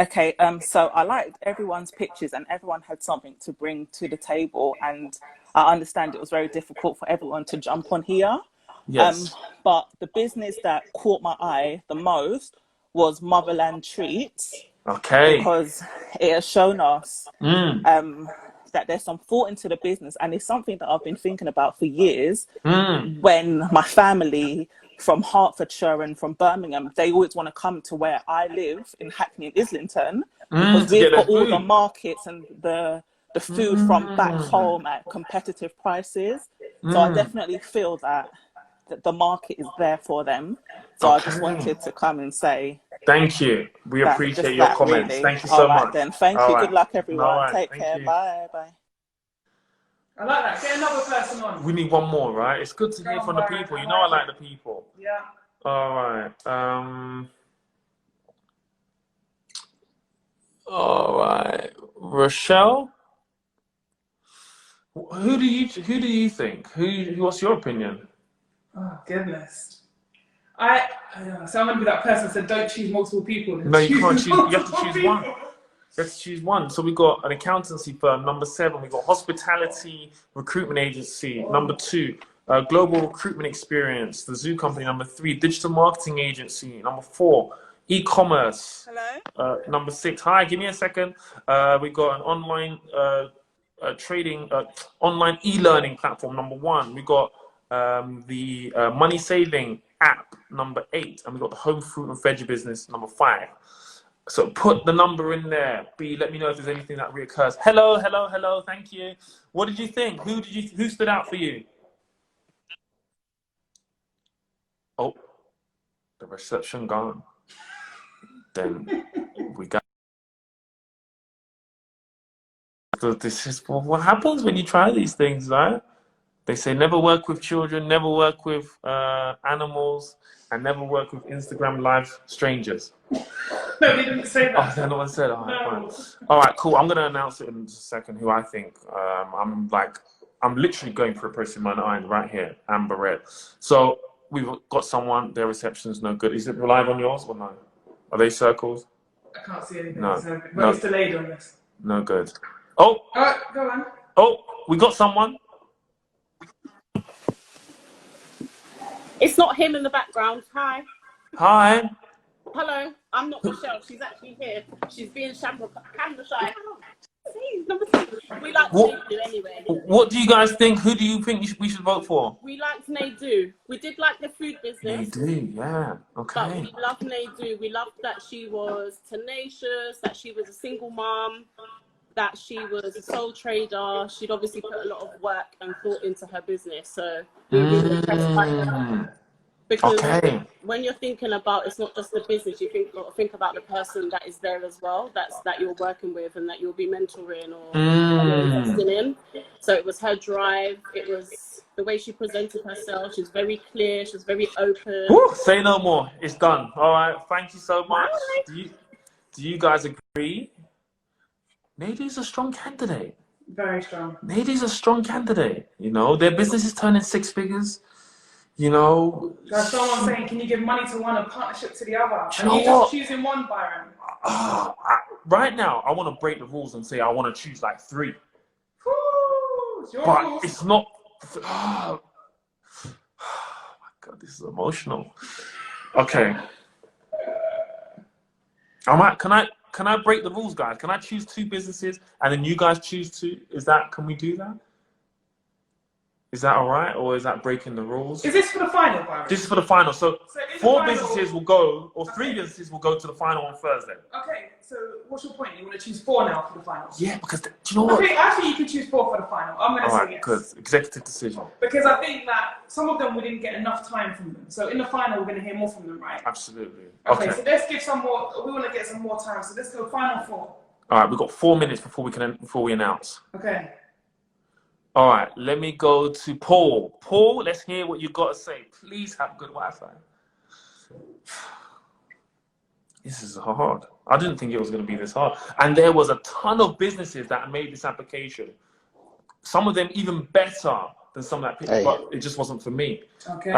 Okay, so I liked everyone's pictures and everyone had something to bring to the table, and I understand it was very difficult for everyone to jump on here. Yes. But the business that caught my eye the most was Motherland Treats. Okay. Because it has shown us that there's some thought into the business, and it's something that I've been thinking about for years. When my family from Hertfordshire and from Birmingham, they always want to come to where I live in Hackney and Islington, because we've got all the markets and the food from back home at competitive prices. So I definitely feel that the market is there for them. So I just wanted to come and say Thank you. We That's appreciate just your that, comments. really. Thank you All so right much. then. Thank All you. right. Good luck, All everyone. right. Take Thank care. you. Bye. Bye. I like that. Get another person on. We need one more, right? It's good to Go hear on, from the Byron. people. I You know I like like the people. Yeah. All right. All right. Rochelle, who do you think? What's your opinion? Oh goodness. So I'm gonna be that person that said don't choose multiple people. No, you can't choose. You have to multiple choose people. one. You have to choose one. So we got an accountancy firm, number 7. We got hospitality recruitment agency, number 2. Global recruitment experience, the Zoo company, number 3. Digital marketing agency, number 4. E-commerce, number 6. Hi, give me a second. We got an online trading, online e-learning platform, number 1. We got the money saving app, number 8, and we got the home fruit and veg business, number 5. So put the number in there. B, let me know if there's anything that reoccurs. Hello, hello, hello. Thank you. What did you think? Who stood out for you? Oh, the reception gone. Then we got. So this is what happens when you try these things, right? They say never work with children, never work with animals, and never work with Instagram live strangers. No, they didn't say that. Oh, then no one said. All right, fine. All right, cool. I'm gonna announce it in a second. Who I think I'm literally going for a process in my mind right here, Amber Red. So we've got someone. Their reception's no good. Is it live on yours or no? Are they circles? I can't see anything. No. But No. it's delayed on this. No good. Oh. All right, go on. Oh, we got someone. It's not him in the background. Hi. Hi. Hello. I'm not Michelle. She's actually here. She's being camera shy. We like Nadu anyway. What do you guys think? Who do you think we should vote for? We liked Nadu. We did like the food business. Nadu, yeah. Okay. But we loved Nadu. We loved that she was tenacious, that she was a single mom, that she was a sole trader. She'd obviously put a lot of work and thought into her business. So we were really impressed by her. Because when you're thinking about, it's not just the business, you think about the person that is there as well, that you're working with and that you'll be mentoring or investing in. So it was her drive, it was the way she presented herself. She was very clear, she was very open. Woo, say no more. It's done. All right. Thank you so much. Do you guys agree? Nadu's a strong candidate. Very strong. Nadu's a strong candidate. You know, their business is turning 6 figures. You know, there's someone saying, can you give money to one and partnership to the other? Do you know what? Just choosing one, Byron. Right now, I want to break the rules and say I want to choose like 3. But rules. It's not. Oh my God, this is emotional. Okay. Can I break the rules, guys? Can I choose 2 businesses and then you guys choose 2? Can we do that? Is that all right, or is that breaking the rules? Is this for the final, Byron? This is for the final. So 4 businesses will go, or 3 businesses will go to the final on Thursday. Okay, so what's your point? You want to choose 4 now for the final? Yeah, because do you know what? I think you can choose 4 for the final. I'm going to say yes. Good. Executive decision. Because I think that some of them we didn't get enough time from them. So in the final, we're going to hear more from them, right? Absolutely. Okay, so let's give some more. We want to get some more time. So let's go final 4. All right, we've got 4 minutes before we announce. Okay. All right, let me go to Paul. Paul, let's hear what you got to say. Please have good Wi-Fi. This is hard. I didn't think it was going to be this hard. And there was a ton of businesses that made this application. Some of them even better than some of that, but it just wasn't for me. Okay.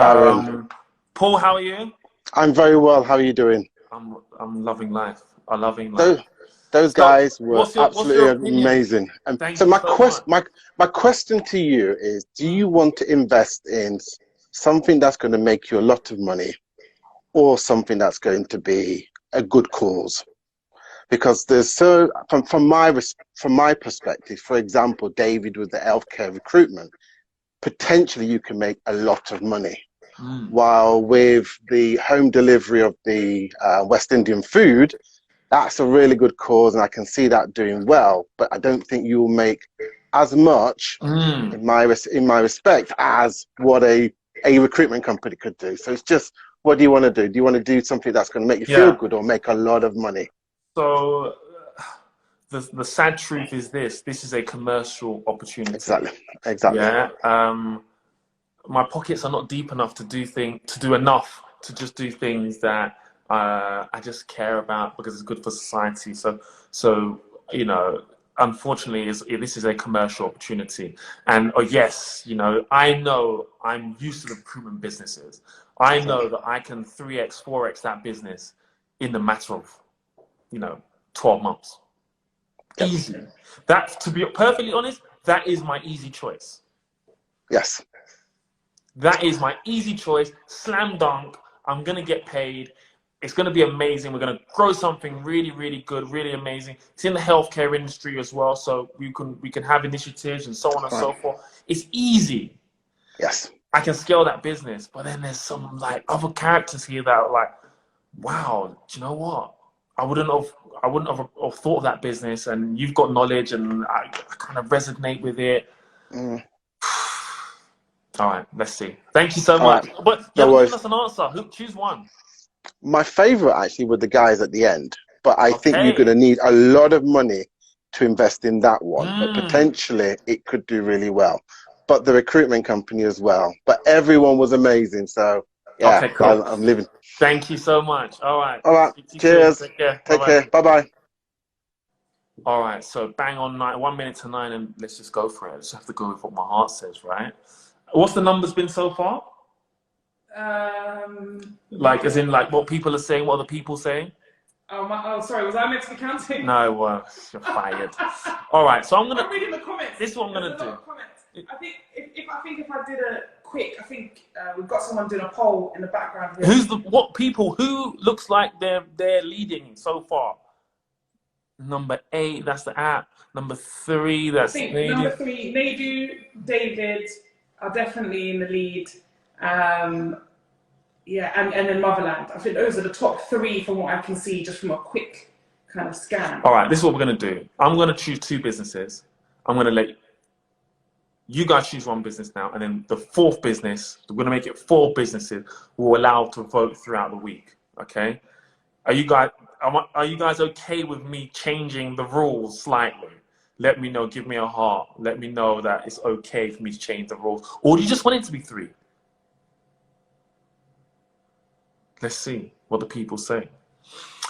Paul, how are you? I'm very well. How are you doing? I'm loving life. I'm loving life. Those guys were absolutely amazing. And so my question to you is, do you want to invest in something that's going to make you a lot of money or something that's going to be a good cause? Because there's from my perspective, for example, David with the healthcare recruitment, potentially you can make a lot of money. While with the home delivery of the West Indian food, that's a really good cause, and I can see that doing well. But I don't think you will make as much, in my respect, as what a recruitment company could do. So it's just What do you want to do? Do you want to do something that's going to make you feel good or make a lot of money? So the sad truth is this is a commercial opportunity. Exactly. Yeah. My pockets are not deep enough to do enough to just do things that I just care about because it's good for society. So you know, unfortunately, this is a commercial opportunity. And yes, you know, I know I'm used to the recruitment businesses. I know that I can 3x, 4x that business in the matter of, you know, 12 months. Easy. That, to be perfectly honest, that is my easy choice. Yes. That is my easy choice. Slam dunk. I'm going to get paid. It's going to be amazing. We're going to grow something really, really good, really amazing. It's in the healthcare industry as well, so we can have initiatives and so on and so forth. It's easy. Yes. I can scale that business, but then there's some like other characters here that are like, wow, do you know what? I wouldn't have thought of that business, and you've got knowledge, and I kind of resonate with it. All right, let's see. Thank you so much. Right. But you haven't given us an answer. Choose one. My favorite actually were the guys at the end, but I think you're going to need a lot of money to invest in that one. But potentially it could do really well. But the recruitment company as well. But everyone was amazing. So yeah, okay, cool. I'm living. Thank you so much. All right. All right. Cheers. Take care. Take care. Bye-bye. All right. So bang on 1 minute to 9, and let's just go for it. I just have to go with what my heart says, right? What's the numbers been so far? Like, as in, like, what people are saying, what are the people saying? Oh, sorry, was I meant to be counting? No, you're fired. All right, so I'm reading the comments. This is what I'm gonna do. I think if I did a quick, I think we've got someone doing a poll in the background here. Who looks like they're leading so far? Number 8, that's the app. Number 3, that's Nadu. Number 3, Nadu, David are definitely in the lead. Yeah, and then Motherland. I think those are the top 3 from what I can see, just from a quick kind of scan. All right, this is what we're going to do. I'm going to choose 2 businesses. I'm going to let you guys choose 1 business now, and then the 4th business, we're going to make it 4 businesses we'll allow to vote throughout the week, okay? Are you guys okay with me changing the rules slightly? Let me know, give me a heart. Let me know that it's okay for me to change the rules. Or do you just want it to be 3? Let's see what the people say.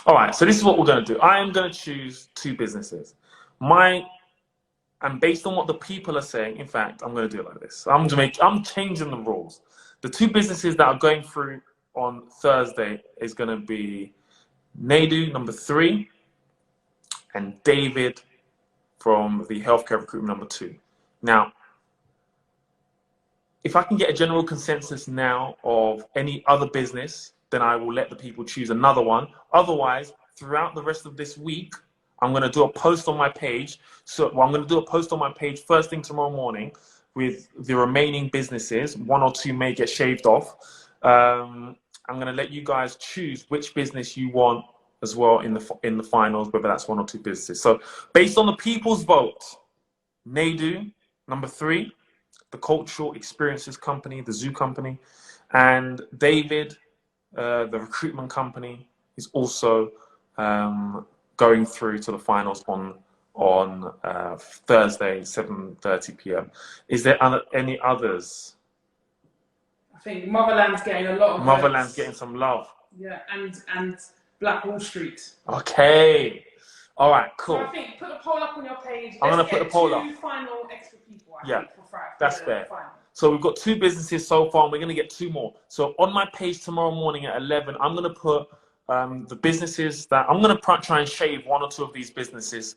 All right, so this is what we're going to do. I am going to choose 2 businesses. And based on what the people are saying, in fact, I'm going to do it like this. I'm changing the rules. The 2 businesses that are going through on Thursday is going to be Nadu, number 3, and David from the healthcare recruitment, number 2. Now, if I can get a general consensus now of any other business, then I will let the people choose another one. Otherwise, throughout the rest of this week, I'm going to do a post on my page. I'm going to do a post on my page first thing tomorrow morning with the remaining businesses. 1 or 2 may get shaved off. I'm going to let you guys choose which business you want as well in the finals, whether that's 1 or 2 businesses. So based on the people's vote, Nadu, number 3, the Cultural Experiences Company, the Zoo Company, and David, the recruitment company, is also going through to the finals on Thursday, 7:30 p.m. Is there any others? I think Motherland's getting a lot of Motherland's votes. getting some love. Yeah, and Black Wall Street. Okay. All right, cool. So I think put a poll up on your page. I'm going to put the poll up. 2 final extra people, I think, for Friday. That's fair. So we've got 2 businesses so far, and we're going to get 2 more. So on my page tomorrow morning at 11, I'm going to put the businesses that I'm going to try and shave 1 or 2 of these businesses,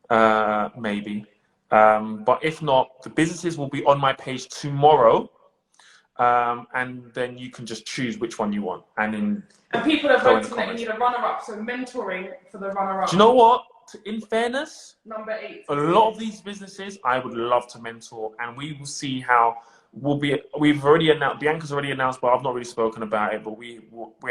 maybe. But if not, the businesses will be on my page tomorrow, and then you can just choose which one you want. And people are voting that you need a runner-up, so mentoring for the runner-up. Do you know what? In fairness, number 8. A lot of these businesses I would love to mentor, and we will see how we've already announced, Bianca's already announced, but I've not really spoken about it, but we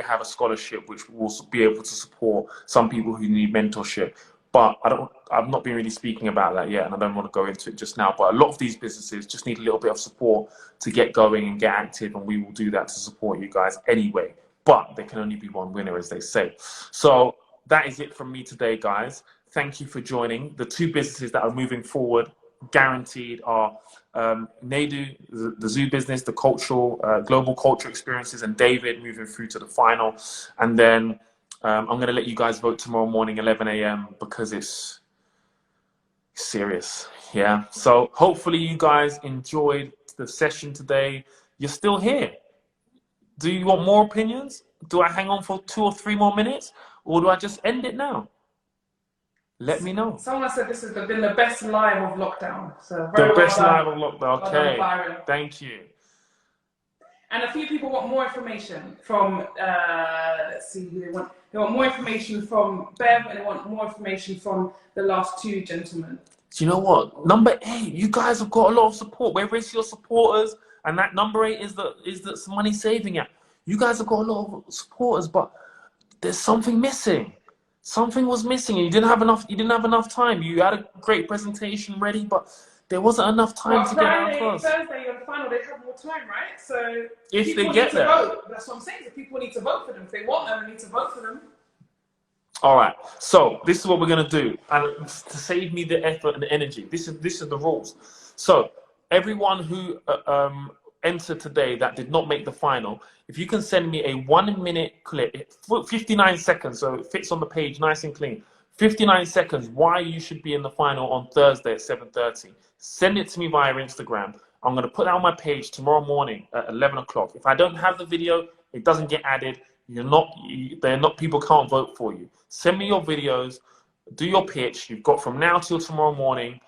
have a scholarship which will be able to support some people who need mentorship. but I've not been really speaking about that yet, and I don't want to go into it just now. But a lot of these businesses just need a little bit of support to get going and get active, and we will do that to support you guys anyway. But there can only be one winner, as they say. So that is it from me today, guys. Thank you for joining. The two businesses that are moving forward, guaranteed, are Nadu, the zoo business, the global culture experiences, and David moving through to the final. And then I'm going to let you guys vote tomorrow morning, 11 a.m. because it's serious. Yeah. So hopefully you guys enjoyed the session today. You're still here. Do you want more opinions? Do I hang on for 2 or 3 more minutes, or do I just end it now? Let me know. Someone said this has been the best live of lockdown. So the best live of lockdown. Okay. Byron. Thank you. And a few people want more information from, let's see, they want more information from Bev, and they want more information from the last 2 gentlemen. Do you know what? Number 8, you guys have got a lot of support. Where is your supporters? And that number 8 is the money saving app. You guys have got a lot of supporters, but there's something missing. Something was missing, and you didn't have enough time. You had a great presentation ready, but there wasn't enough time to get that across. Thursday on the final, they have more time, right? So if they get there, vote. That's what I'm saying. If people need to vote for them, if they want them, they need to vote for them. All right. So this is what we're gonna do, and to save me the effort and the energy, this is the rules. So everyone who entered today that did not make the final, if you can send me a 1-minute clip, 59 seconds, so it fits on the page nice and clean, 59 seconds why you should be in the final on Thursday at 7:30. Send it to me via Instagram. I'm going to put that on my page tomorrow morning at 11 o'clock. If I don't have the video, it doesn't get added. People can't vote for you. Send me your videos, do your pitch. You've got from now till tomorrow morning.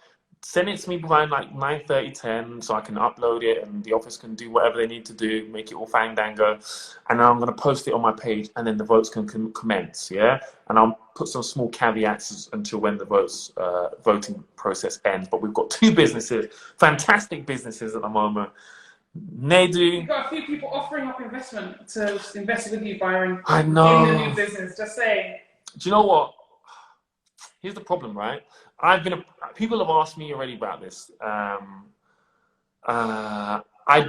Send it to me by like 9:30, 10, so I can upload it and the office can do whatever they need to do, make it all fandango. And then I'm going to post it on my page, and then the votes can commence, yeah? And I'll put some small caveats until when the voting process ends. But we've got 2 businesses, fantastic businesses at the moment. Nadu. You've got a few people offering up investment to invest with you, Byron. I know. In the new business, just saying. Do you know what? Here's the problem, right? People have asked me already about this. I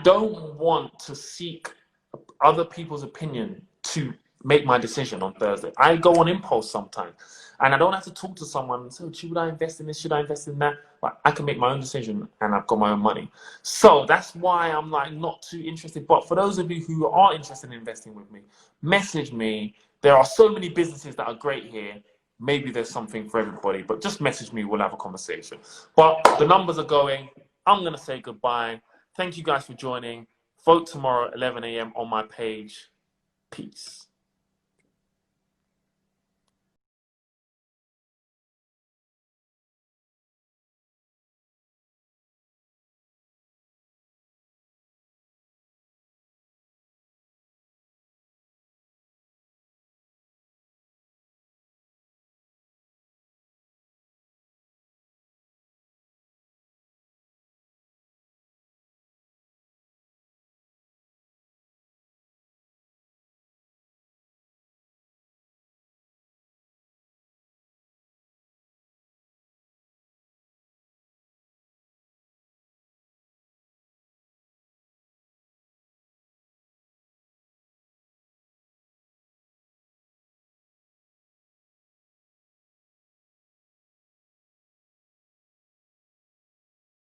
don't want to seek other people's opinion to make my decision on Thursday. I go on impulse sometimes, and I don't have to talk to someone and say, should I invest in this? Should I invest in that? But I can make my own decision, and I've got my own money. So that's why I'm like not too interested. But for those of you who are interested in investing with me, message me. There are so many businesses that are great here. Maybe there's something for everybody, but just message me. We'll have a conversation. But the numbers are going. I'm going to say goodbye. Thank you guys for joining. Vote tomorrow at 11 a.m. on my page. Peace.